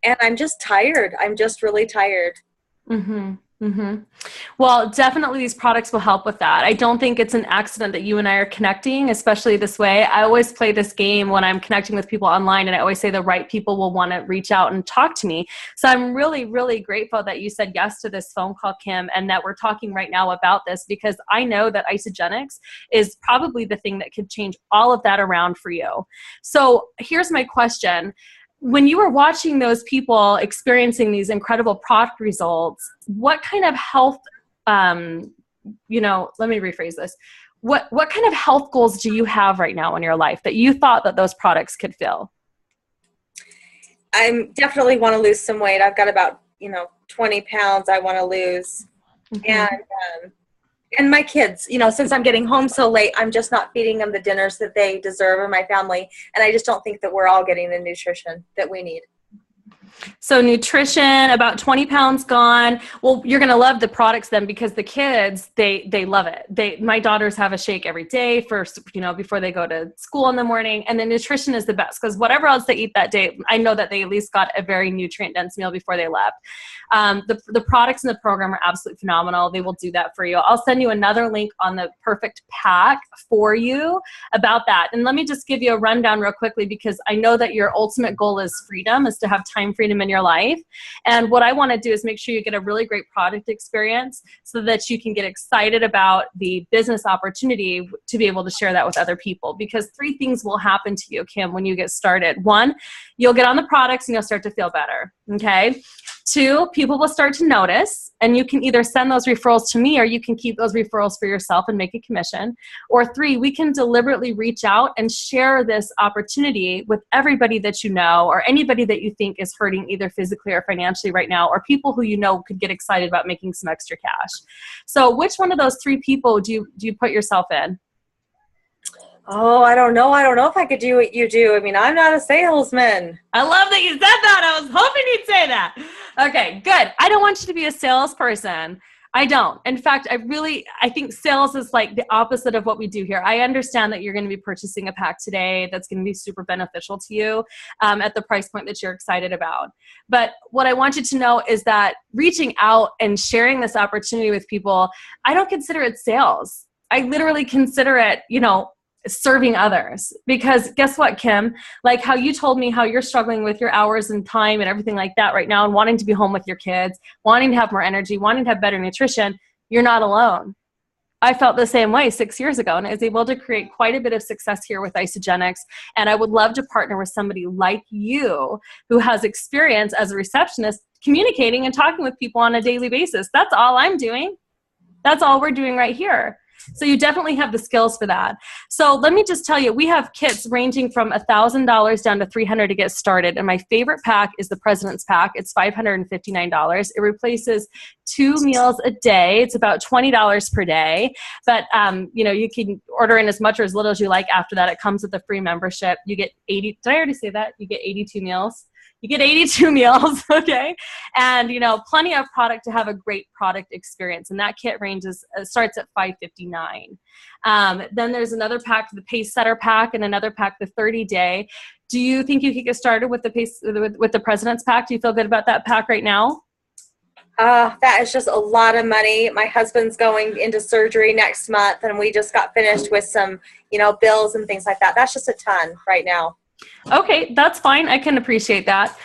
And I'm just tired. I'm just really tired. Mm-hmm. Mm-hmm. Well, definitely these products will help with that. I don't think it's an accident that you and I are connecting, especially this way. I always play this game when I'm connecting with people online, and I always say the right people will want to reach out and talk to me. So I'm really, really grateful that you said yes to this phone call, Kim, and that we're talking right now about this because I know that Isogenics is probably the thing that could change all of that around for you. So here's my question. When you were watching those people experiencing these incredible product results, what kind of health, let me rephrase this. What kind of health goals do you have right now in your life that you thought that those products could fill? I definitely want to lose some weight. I've got about, 20 pounds I want to lose. Mm-hmm. And my kids, since I'm getting home so late, I'm just not feeding them the dinners that they deserve or my family. And I just don't think that we're all getting the nutrition that we need. So nutrition, about 20 pounds gone. Well, you're going to love the products then because the kids, they love it. My daughters have a shake every day first, before they go to school in the morning. And the nutrition is the best because whatever else they eat that day, I know that they at least got a very nutrient dense meal before they left. The products in the program are absolutely phenomenal. They will do that for you. I'll send you another link on the perfect pack for you about that. And let me just give you a rundown real quickly because I know that your ultimate goal is freedom, is to have time freedom in your life. And what I want to do is make sure you get a really great product experience so that you can get excited about the business opportunity to be able to share that with other people. Because 3 things will happen to you, Kim, when you get started. 1, you'll get on the products and you'll start to feel better. Okay. 2, people will start to notice, and you can either send those referrals to me or you can keep those referrals for yourself and make a commission. Or 3, we can deliberately reach out and share this opportunity with everybody that you know or anybody that you think is hurting hurting either physically or financially right now, or people who you know could get excited about making some extra cash. So which one of those three people do you put yourself in? Oh, I don't know. I don't know if I could do what you do. I mean, I'm not a salesman. I love that you said that. I was hoping you'd say that. Okay, good. I don't want you to be a salesperson. I don't. In fact, I think sales is like the opposite of what we do here. I understand that you're going to be purchasing a pack today that's going to be super beneficial to you at the price point that you're excited about. But what I want you to know is that reaching out and sharing this opportunity with people, I don't consider it sales. I literally consider it, serving others. Because guess what, Kim? Like how you told me how you're struggling with your hours and time and everything like that right now, and wanting to be home with your kids, wanting to have more energy, wanting to have better nutrition, you're not alone. I felt the same way 6 years ago, and I was able to create quite a bit of success here with Isogenics. And I would love to partner with somebody like you who has experience as a receptionist communicating and talking with people on a daily basis. That's all I'm doing. That's all we're doing right here. So you definitely have the skills for that. So let me just tell you, we have kits ranging from $1,000 down to $300 to get started. And my favorite pack is the President's Pack. It's $559. It replaces 2 meals a day. It's about $20 per day. But, you can order in as much or as little as you like. After that, it comes with a free membership. You get 80. Did I already say that? You get 82 meals. You get 82 meals, okay? And, plenty of product to have a great product experience. And that kit starts at $559. Then there's another pack, the Pace Setter Pack, and another pack, the 30-day. Do you think you could get started with the President's Pack? Do you feel good about that pack right now? That is just a lot of money. My husband's going into surgery next month, and we just got finished with some, bills and things like that. That's just a ton right now. Okay, that's fine. I can appreciate that.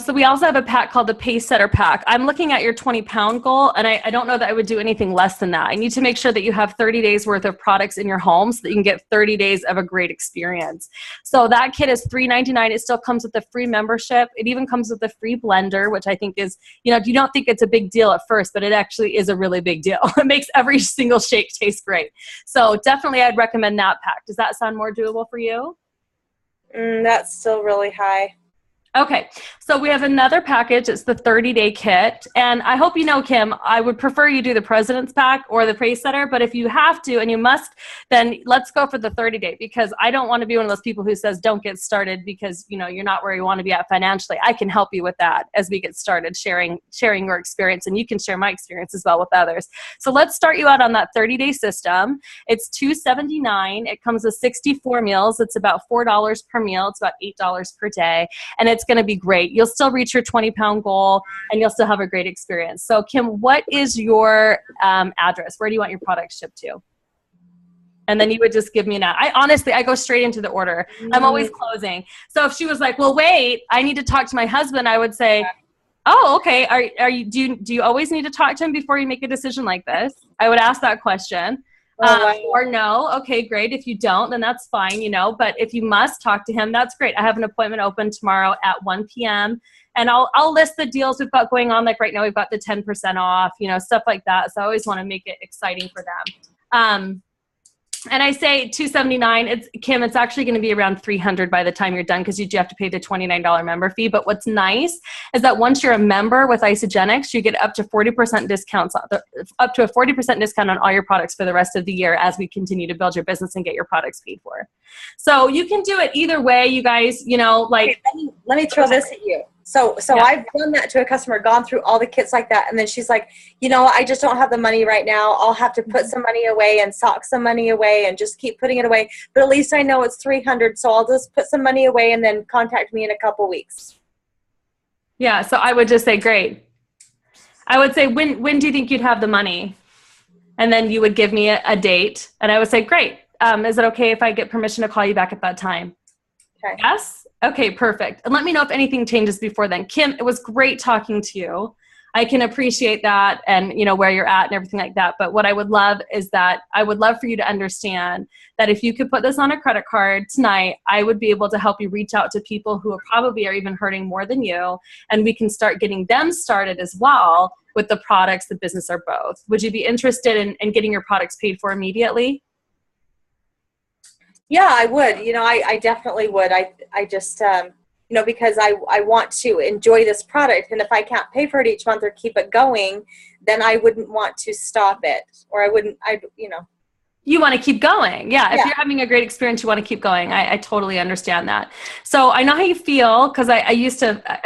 So we also have a pack called the Pace Setter Pack. I'm looking at your 20-pound goal, and I don't know that I would do anything less than that. I need to make sure that you have 30 days worth of products in your home so that you can get 30 days of a great experience. So that kit is $399. It still comes with a free membership. It even comes with a free blender, which I think is, you don't think it's a big deal at first, but it actually is a really big deal. It makes every single shake taste great. So definitely I'd recommend that pack. Does that sound more doable for you? That's still really high. Okay, so we have another package. It's the 30-day kit. And I hope you know, Kim, I would prefer you do the President's Pack or the Pace Setter, but if you have to and you must, then let's go for the 30-day, because I don't want to be one of those people who says don't get started because, you're not where you want to be at financially. I can help you with that as we get started sharing your experience, and you can share my experience as well with others. So let's start you out on that 30-day system. It's $279. It comes with 64 meals. It's about $4 per meal. It's about $8 per day. And it's going to be great. You'll still reach your 20-pound goal, and you'll still have a great experience. So Kim, what is your address? Where do you want your products shipped to? And then you would just give me I go straight into the order. I'm always closing. So if she was like, well, wait, I need to talk to my husband, I would say, oh, okay. Do you always need to talk to him before you make a decision like this? I would ask that question. Or no, okay, great. If you don't, then that's fine, but if you must talk to him, that's great. I have an appointment open tomorrow at 1 p.m. and I'll list the deals we've got going on. Like right now we've got the 10% off, stuff like that. So I always want to make it exciting for them. And I say $279. Kim, it's actually going to be around $300 by the time you're done, because you do have to pay the $29 member fee. But what's nice is that once you're a member with Isogenics, you get up to 40% discounts, up to a 40% discount on all your products for the rest of the year as we continue to build your business and get your products paid for. So you can do it either way, you guys. Like, let me throw this at you. So yeah. I've done that to a customer, gone through all the kits like that, and then she's like, I just don't have the money right now. I'll have to put some money away and sock some money away and just keep putting it away. But at least I know it's $300, so I'll just put some money away and then contact me in a couple weeks. Yeah, so I would just say, great. I would say, when do you think you'd have the money? And then you would give me a date, and I would say, great. Is it okay if I get permission to call you back at that time? Okay. Yes? Okay, perfect. And let me know if anything changes before then. Kim, it was great talking to you. I can appreciate that and, where you're at and everything like that. But what I would love is that I would love for you to understand that if you could put this on a credit card tonight, I would be able to help you reach out to people who probably are even hurting more than you. And we can start getting them started as well with the products, the business, or both. Would you be interested in getting your products paid for immediately? Yeah, I would. I definitely would. I just, because I want to enjoy this product. And if I can't pay for it each month or keep it going, then I wouldn't want to stop it, or You want to keep going. Yeah. If you're having a great experience, you want to keep going. I totally understand that. So I know how you feel, because I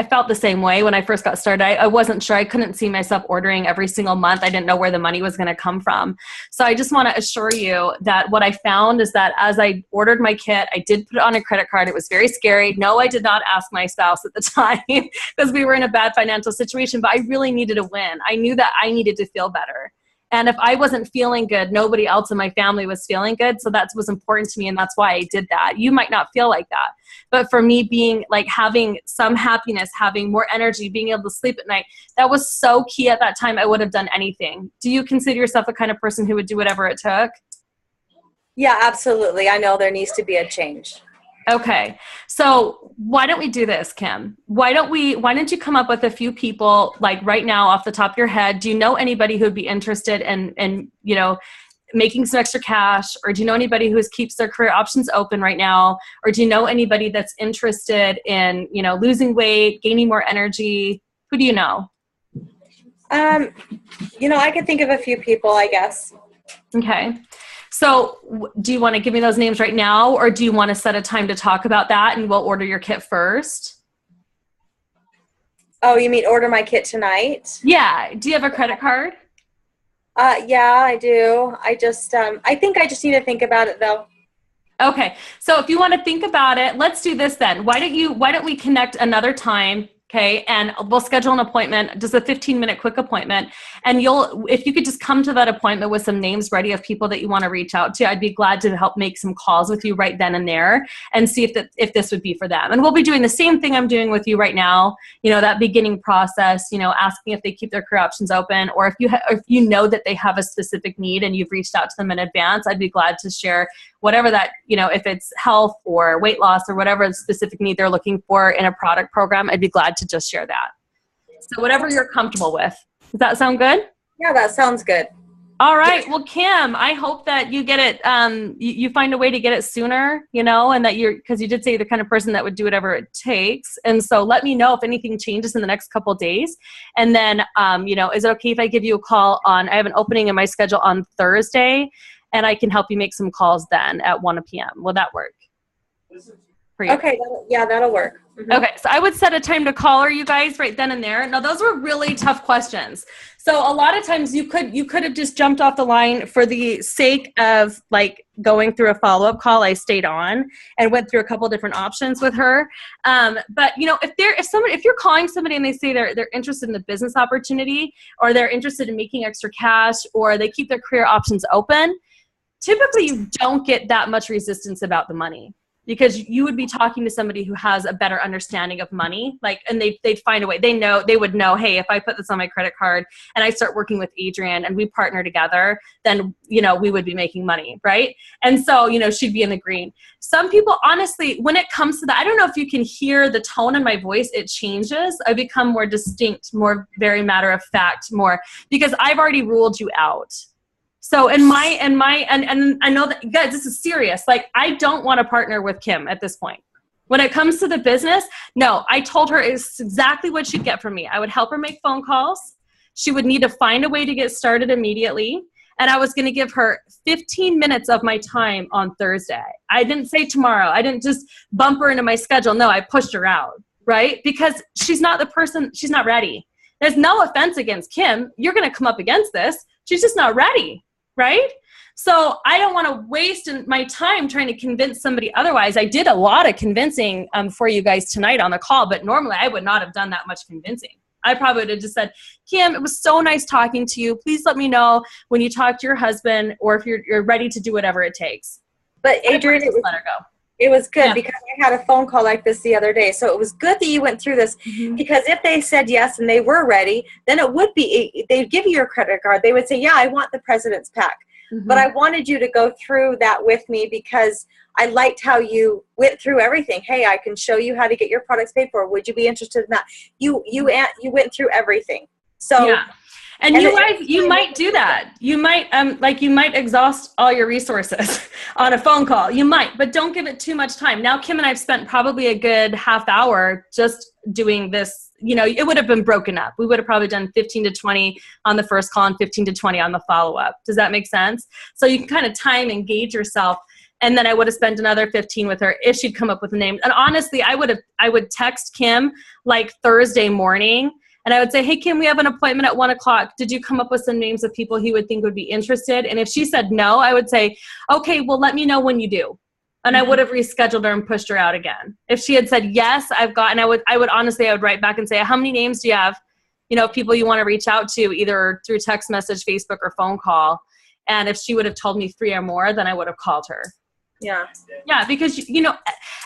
felt the same way when I first got started. I wasn't sure. I couldn't see myself ordering every single month. I didn't know where the money was going to come from. So I just want to assure you that what I found is that as I ordered my kit, I did put it on a credit card. It was very scary. No, I did not ask my spouse at the time because we were in a bad financial situation, but I really needed a win. I knew that I needed to feel better. And if I wasn't feeling good, nobody else in my family was feeling good. So that was important to me. And that's why I did that. You might not feel like that. But for me, being like having some happiness, having more energy, being able to sleep at night, that was so key at that time. I would have done anything. Do you consider yourself the kind of person who would do whatever it took? Yeah, absolutely. I know there needs to be a change. Okay. So why don't we do this, Kim? Why don't you come up with a few people, like right now off the top of your head? Do you know anybody who would be interested in making some extra cash? Or do you know anybody who keeps their career options open right now? Or do you know anybody that's interested in, losing weight, gaining more energy? Who do you know? I could think of a few people, I guess. Okay. So do you want to give me those names right now, or do you want to set a time to talk about that and we'll order your kit first? Oh, you mean order my kit tonight? Yeah. Do you have a credit card? Yeah, I do. I think I just need to think about it though. Okay. So if you want to think about it, let's do this then. Why don't we connect another time? Okay. And we'll schedule an appointment, just a 15-minute quick appointment. And if you could just come to that appointment with some names ready of people that you want to reach out to, I'd be glad to help make some calls with you right then and there and see if this would be for them. And we'll be doing the same thing I'm doing with you right now. That beginning process, asking if they keep their career options open, or if you know that they have a specific need and you've reached out to them in advance, I'd be glad to share whatever that, if it's health or weight loss or whatever specific need they're looking for in a product program, I'd be glad to just share that. So whatever you're comfortable with. Does that sound good? Yeah, that sounds good. All right. Well, Kim, I hope that you get it, you find a way to get it sooner, and that because you did say you're the kind of person that would do whatever it takes. And so let me know if anything changes in the next couple of days. And then, is it okay if I give you a call I have an opening in my schedule on Thursday, and I can help you make some calls then at 1 p.m. Will that work for you? Okay. That'll work. Mm-hmm. Okay. So I would set a time to call her, you guys, right then and there. Now, those were really tough questions. So a lot of times you could have just jumped off the line. For the sake of like going through a follow-up call, I stayed on and went through a couple different options with her. But if you're calling somebody and they say they're interested in the business opportunity, or they're interested in making extra cash, or they keep their career options open, typically you don't get that much resistance about the money, because you would be talking to somebody who has a better understanding of money, and they'd find a way. They would know, hey, if I put this on my credit card and I start working with Adrienne and we partner together, then, we would be making money, right? And so, she'd be in the green. Some people, honestly, when it comes to that, I don't know if you can hear the tone in my voice, it changes. I become more distinct, more very matter of fact, more, because I've already ruled you out. So and I know that, guys, this is serious. Like, I don't want to partner with Kim at this point. When it comes to the business, no, I told her it's exactly what she'd get from me. I would help her make phone calls. She would need to find a way to get started immediately. And I was going to give her 15 minutes of my time on Thursday. I didn't say tomorrow. I didn't just bump her into my schedule. No, I pushed her out, right? Because she's not the person, she's not ready. There's no offense against Kim. You're going to come up against this. She's just not ready. Right? So I don't want to waste my time trying to convince somebody otherwise. I did a lot of convincing for you guys tonight on the call, but normally I would not have done that much convincing. I probably would have just said, Kim, it was so nice talking to you. Please let me know when you talk to your husband, or if you're ready to do whatever it takes. But Adrienne, let her go. It was good, because I had a phone call like this the other day. So it was good that you went through this, because if they said yes and they were ready, then it would be, they'd give you your credit card. They would say, yeah, I want the President's Pack. But I wanted you to go through that with me, because I liked how you went through everything. Hey, I can show you how to get your products paid for. Would you be interested in that? You went through everything. So yeah. And you might do that. You might you might exhaust all your resources on a phone call. You might, but don't give it too much time. Now, Kim and I've spent probably a good half hour just doing this. You know, it would have been broken up. We would have probably done 15 to 20 on the first call and 15 to 20 on the follow-up. Does that make sense? So you can kind of time and gauge yourself. And then I would have spent another 15 with her if she'd come up with a name. And honestly, I would text Kim like Thursday morning, and I would say, hey, Kim, we have an appointment at 1 o'clock. Did you come up with some names of people he would think would be interested? And if she said no, I would say, okay, well, let me know when you do. And I would have rescheduled her and pushed her out again. If she had said, yes, I've got, and I would honestly, I would write back and say, how many names do you have, you know, people you want to reach out to, either through text message, Facebook, or phone call? And if she would have told me 3 or more, then I would have called her. Yeah. Yeah, because, you know,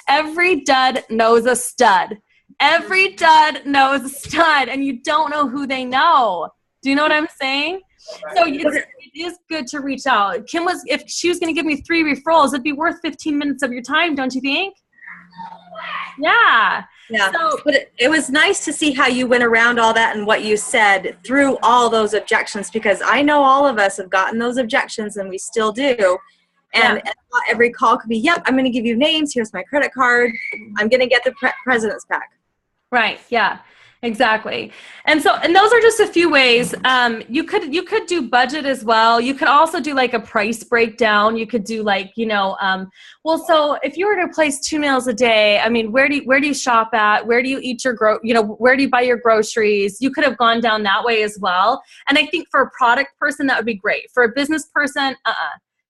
every dud knows a stud. Every dud knows a stud, and you don't know who they know. Do you know what I'm saying? So it is good to reach out. If she was going to give me 3 referrals, it'd be worth 15 minutes of your time, don't you think? Yeah. Yeah. So, but it was nice to see how you went around all that and what you said through all those objections, because I know all of us have gotten those objections, and we still do. And not every call could be, yep, I'm going to give you names. Here's my credit card. I'm going to get the president's pack. Right. Yeah, exactly. And those are just a few ways. You could do budget as well. You could also do like a price breakdown. You could do like, you know, well, so if you were to place 2 meals a day, I mean, where do you shop at? Where do you eat your where do you buy your groceries? You could have gone down that way as well. And I think for a product person, that would be great. For a business person,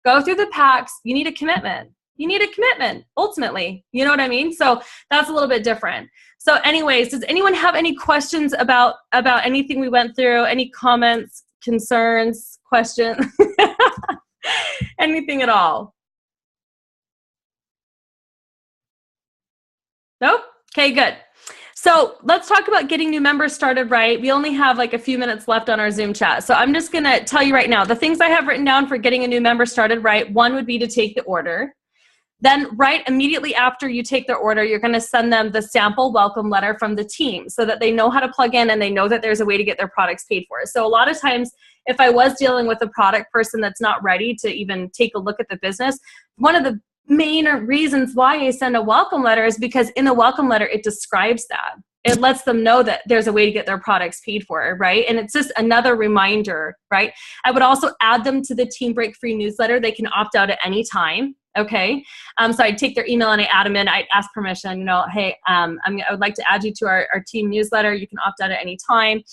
go through the packs. You need a commitment. You need a commitment, ultimately. You know what I mean? So that's a little bit different. So anyways, does anyone have any questions about anything we went through? Any comments, concerns, questions? Anything at all? Nope? Okay, good. So let's talk about getting new members started right. We only have like a few minutes left on our Zoom chat. So I'm just going to tell you right now, the things I have written down for getting a new member started right. 1 would be to take the order. Then right immediately after you take their order, you're going to send them the sample welcome letter from the team so that they know how to plug in and they know that there's a way to get their products paid for. So a lot of times, if I was dealing with a product person that's not ready to even take a look at the business, one of the main reasons why I send a welcome letter is because in the welcome letter, it describes that. It lets them know that there's a way to get their products paid for, right? And it's just another reminder, right? I would also add them to the Team Break Free newsletter. They can opt out at any time, okay? So I'd take their email and I add them in. I'd ask permission, you know, hey, I would like to add you to our team newsletter. You can opt out at any time.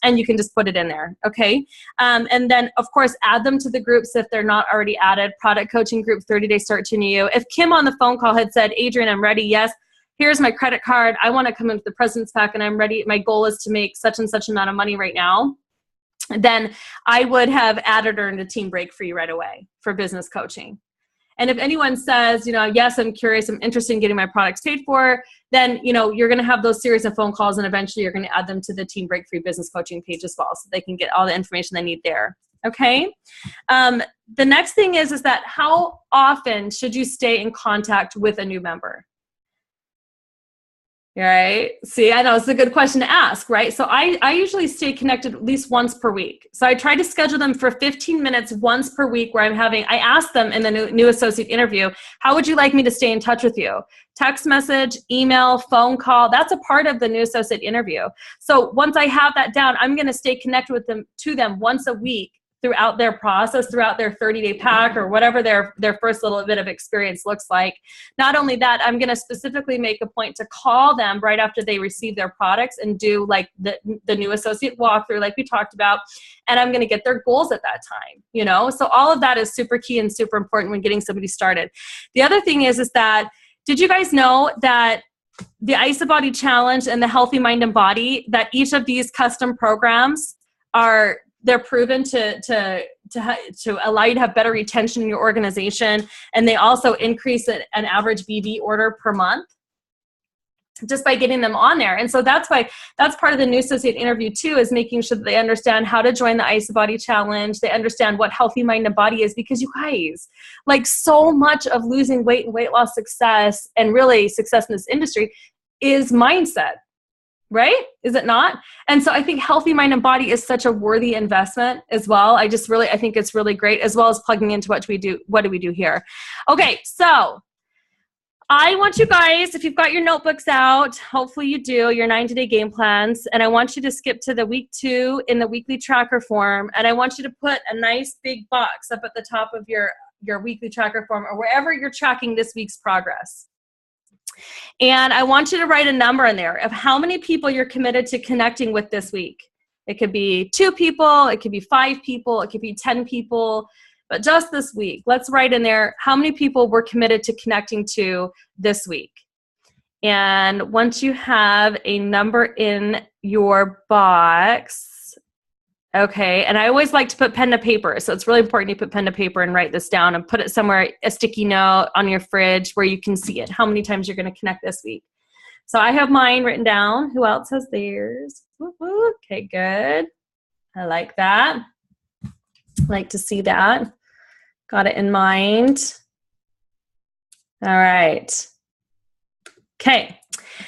And you can just put it in there, okay? And then, of course, add them to the groups if they're not already added. Product coaching group, 30-day start to new. If Kim on the phone call had said, Adrienne, I'm ready, yes, here's my credit card. I want to come into the President's Pack and I'm ready. My goal is to make such and such amount of money right now. Then I would have added her into Team Break Free right away for business coaching. And if anyone says, you know, yes, I'm curious, I'm interested in getting my products paid for, then, you know, you're going to have those series of phone calls and eventually you're going to add them to the Team Break Free business coaching page as well so they can get all the information they need there. Okay. The next thing is that how often should you stay in contact with a new member? Right? See, I know it's a good question to ask, right? So I usually stay connected at least once per week. So I try to schedule them for 15 minutes once per week where I ask them in the new associate interview, how would you like me to stay in touch with you? Text message, email, phone call, that's a part of the new associate interview. So once I have that down, I'm going to stay connected with them once a week throughout their process, throughout their 30-day pack or whatever their first little bit of experience looks like. Not only that, I'm going to specifically make a point to call them right after they receive their products and do like the new associate walkthrough like we talked about, and I'm going to get their goals at that time, you know? So all of that is super key and super important when getting somebody started. The other thing is that, did you guys know that the IsaBody Challenge and the Healthy Mind and Body, that each of these custom programs they're proven to allow you to have better retention in your organization, and they also increase an average BD order per month just by getting them on there. And so that's part of the new associate interview too, is making sure that they understand how to join the IsaBody Challenge. They understand what healthy mind and body is, because you guys, like, so much of losing weight and weight loss success and really success in this industry is mindset. right? Is it not? And so I think healthy mind and body is such a worthy investment as well. I think it's really great, as well as plugging into what do we do here. Okay, so I want you guys, if you've got your notebooks out, hopefully you do, your 90-day game plans, and I want you to skip to the week 2 in the weekly tracker form, and I want you to put a nice big box up at the top of your weekly tracker form or wherever you're tracking this week's progress. And I want you to write a number in there of how many people you're committed to connecting with this week. It could be 2 people, it could be 5 people, it could be 10 people, but just this week, let's write in there how many people we're committed to connecting to this week. And once you have a number in your box, okay, and I always like to put pen to paper, so it's really important you put pen to paper and write this down and put it somewhere, a sticky note on your fridge where you can see it, how many times you're going to connect this week. So I have mine written down. Who else has theirs? Woo-hoo. Okay, good. I like that. Like to see that. Got it in mind. All right. Okay.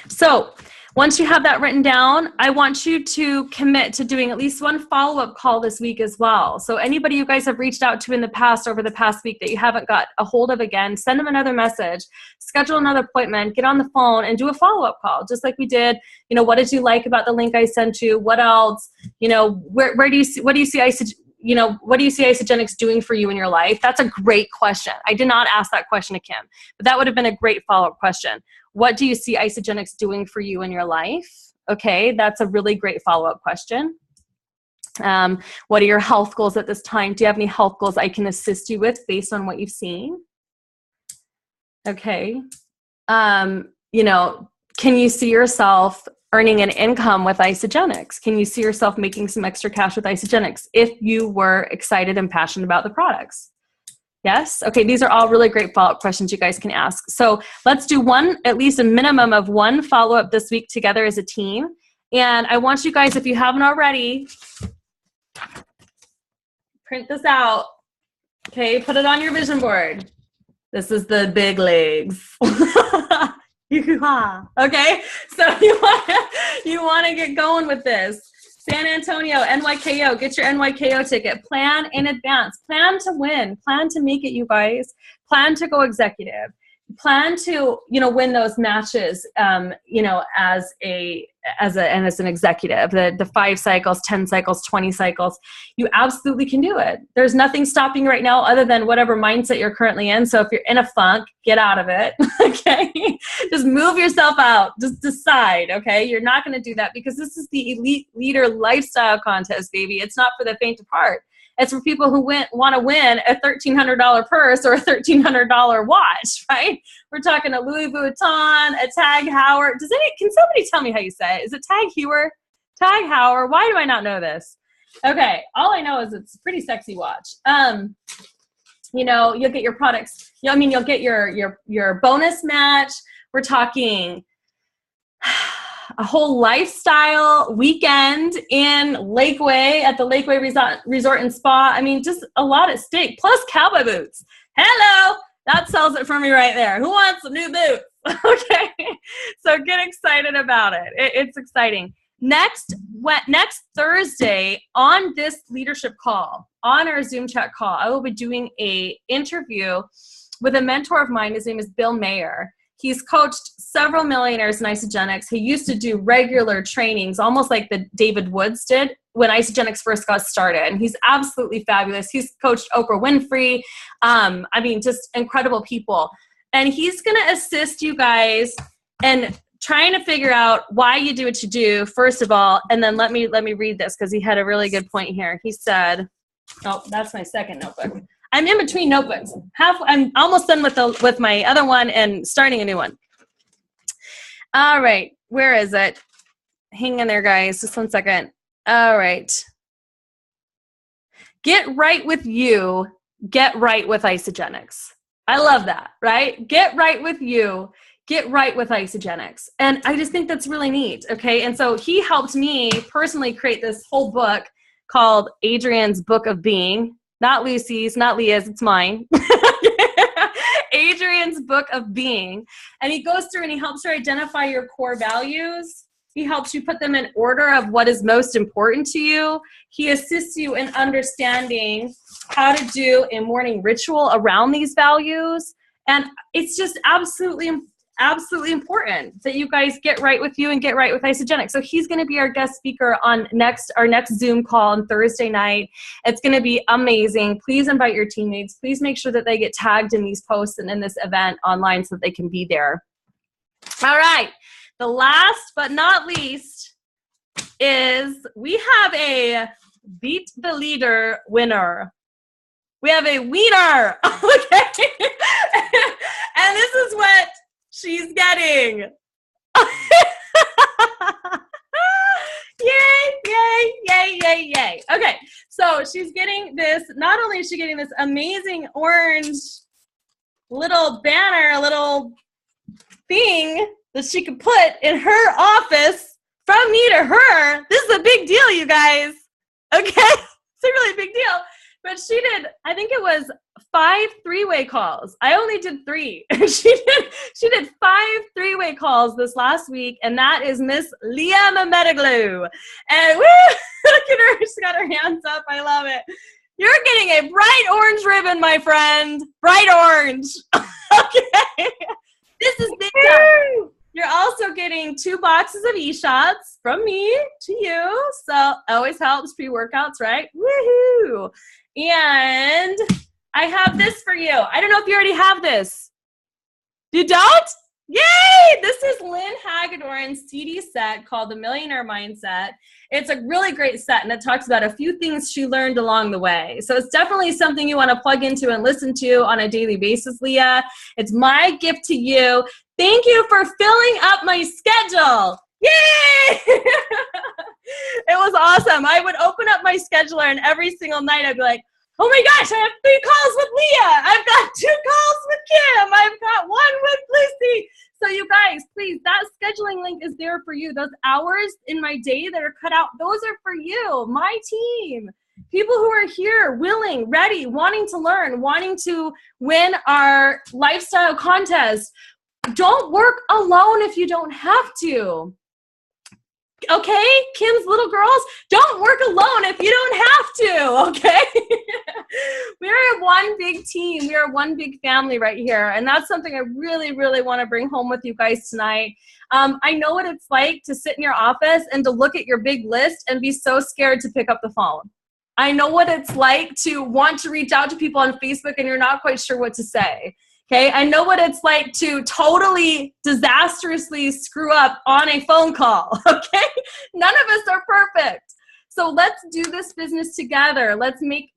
So once you have that written down, I want you to commit to doing at least one follow-up call this week as well. So anybody you guys have reached out to in the past, over the past week that you haven't got a hold of again, send them another message, schedule another appointment, get on the phone and do a follow-up call, just like we did. You know, what did you like about the link I sent you? What else? You know, where do you see, what do you see Isagenix doing for you in your life? That's a great question. I did not ask that question to Kim, but that would have been a great follow-up question. What do you see Isagenix doing for you in your life? Okay, that's a really great follow-up question. What are your health goals at this time? Do you have any health goals I can assist you with based on what you've seen? Okay. You know, can you see yourself earning an income with Isagenix? Can you see yourself making some extra cash with Isagenix if you were excited and passionate about the products? Yes? Okay, these are all really great follow-up questions you guys can ask. So let's do at least a minimum of one follow-up this week together as a team. And I want you guys, if you haven't already, print this out. Okay, put it on your vision board. This is the big legs. Okay, so you want to get going with this. San Antonio, NYKO, get your NYKO ticket. Plan in advance. Plan to win. Plan to make it, you guys. Plan to go executive. Plan to, you know, win those matches, you know, as an executive, the 5 cycles, 10 cycles, 20 cycles. You absolutely can do it. There's nothing stopping you right now other than whatever mindset you're currently in. So if you're in a funk, get out of it. Okay. Just move yourself out. Just decide. Okay. You're not going to do that because this is the Elite Leader Lifestyle Contest, baby. It's not for the faint of heart. It's for people who want to win a $1,300 purse or a $1,300 watch, right? We're talking a Louis Vuitton, a Tag Heuer. Can somebody tell me how you say it? Is it Tag Heuer? Tag Heuer. Why do I not know this? Okay, all I know is it's a pretty sexy watch. You know, you'll get your products. I mean, you'll get your bonus match. We're talking a whole lifestyle weekend in Lakeway at the Lakeway Resort and Spa. I mean, just a lot at stake, plus cowboy boots. Hello, that sells it for me right there. Who wants some new boots? Okay, so get excited about it. It's exciting. Next Thursday on this leadership call, on our Zoom chat call, I will be doing a interview with a mentor of mine. His name is Bill Mayer. He's coached several millionaires in Isagenix. He used to do regular trainings, almost like the David Woods did when Isagenix first got started. And he's absolutely fabulous. He's coached Oprah Winfrey. I mean, just incredible people. And he's going to assist you guys in trying to figure out why you do what you do, first of all. And then let me read this because he had a really good point here. He said, oh, that's my second notebook. I'm in between notebooks. I'm almost done with my other one and starting a new one. All right, where is it? Hang in there, guys. Just 1 second. All right. Get right with you. Get right with Isagenix. I love that, right? Get right with you. Get right with Isagenix. And I just think that's really neat, okay? And so he helped me personally create this whole book called Adrian's Book of Being. Not Lucy's, not Leah's, it's mine. Adrian's Book of Being. And he goes through and he helps her identify your core values, He helps you put them in order of what is most important to you. He assists you in understanding how to do a morning ritual around these values. And it's just absolutely important that you guys get right with you and get right with Isagenix. So he's going to be our guest speaker on our next Zoom call on Thursday night. It's going to be amazing. Please invite your teammates. Please make sure that they get tagged in these posts and in this event online so that they can be there. All right. The last but not least is we have a Beat the Leader winner. We have a wiener. Okay. And this is what she's getting. Yay, yay, yay, yay, yay. Okay, so she's getting this, not only is she getting this amazing orange little banner, little thing that she could put in her office from me to her. This is a big deal, you guys. Okay, it's a really big deal. But she did, I think it was 5 three-way calls. I only did 3. She did 5 three-way calls this last week, and that is Miss Leah Mamedoglu. And woo, look at her, she's got her hands up. I love it. You're getting a bright orange ribbon, my friend. Bright orange. Okay. This is big time. You're also getting 2 boxes of e-shots from me to you. So always helps pre-workouts, right? Woohoo. And I have this for you. I don't know if you already have this. You don't? Yay! This is Lynn Hagedorn's CD set called The Millionaire Mindset. It's a really great set, and it talks about a few things she learned along the way. So it's definitely something you want to plug into and listen to on a daily basis, Leah. It's my gift to you. Thank you for filling up my schedule. Yay! It was awesome. I would open up my scheduler, and every single night I'd be like, oh my gosh, I have 3 calls with Leah. I've got 2 calls with Kim. I've got 1 with Lucy. So you guys, please, that scheduling link is there for you. Those hours in my day that are cut out, those are for you, my team. People who are here, willing, ready, wanting to learn, wanting to win our lifestyle contest. Don't work alone if you don't have to. Okay, Kim's little girls, don't work alone if you don't have to, okay? We are one big team. We are one big family right here, and that's something I really, really want to bring home with you guys tonight. I know what it's like to sit in your office and to look at your big list and be so scared to pick up the phone. I know what it's like to want to reach out to people on Facebook and you're not quite sure what to say. Okay, I know what it's like to totally disastrously screw up on a phone call, okay? None of us are perfect. So let's do this business together. Let's make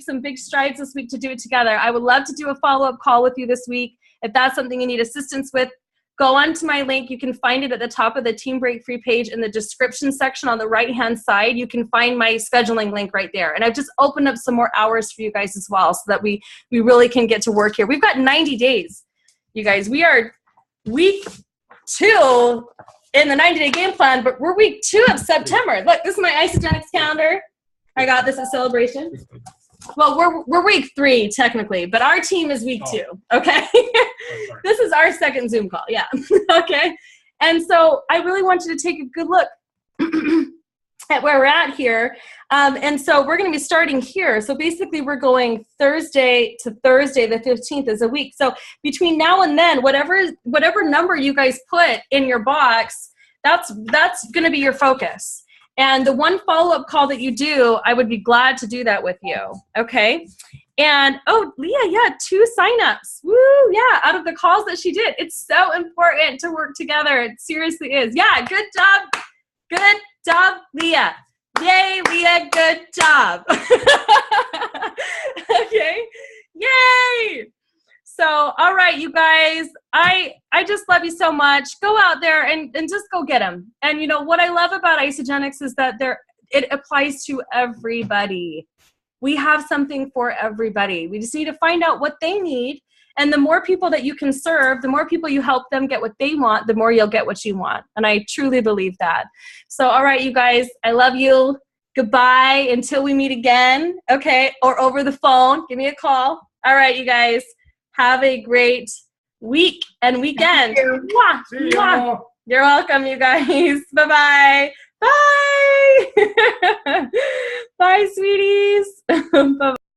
some big strides this week to do it together. I would love to do a follow-up call with you this week. If that's something you need assistance with, go on to my link. You can find it at the top of the Team Break Free page in the description section on the right-hand side. You can find my scheduling link right there. And I've just opened up some more hours for you guys as well so that we really can get to work here. We've got 90 days, you guys. We are week 2 in the 90-day game plan, but we're week 2 of September. Look, this is my Isagenix calendar. I got this at Celebration. Well, we're week 3 technically, but our team is week 2. Okay, this is our second Zoom call. Yeah, okay. And so I really want you to take a good look at where we're at here. And so we're going to be starting here. So basically, we're going Thursday to Thursday, the 15th is a week. So between now and then, whatever number you guys put in your box, that's going to be your focus. And the one follow-up call that you do, I would be glad to do that with you, okay? And, oh, Leah, yeah, 2 signups. Woo, yeah, out of the calls that she did. It's so important to work together. It seriously is. Yeah, good job. Good job, Leah. Yay, Leah, good job. Okay, yay. So, all right, you guys, I just love you so much. Go out there and just go get them. And you know, what I love about Isagenix is that it applies to everybody. We have something for everybody. We just need to find out what they need. And the more people that you can serve, the more people you help them get what they want, the more you'll get what you want. And I truly believe that. So, all right, you guys, I love you. Goodbye until we meet again, okay? Or over the phone. Give me a call. All right, you guys. Have a great week and weekend. See you. You're welcome, you guys. Bye-bye. Bye. Bye, sweeties. Bye.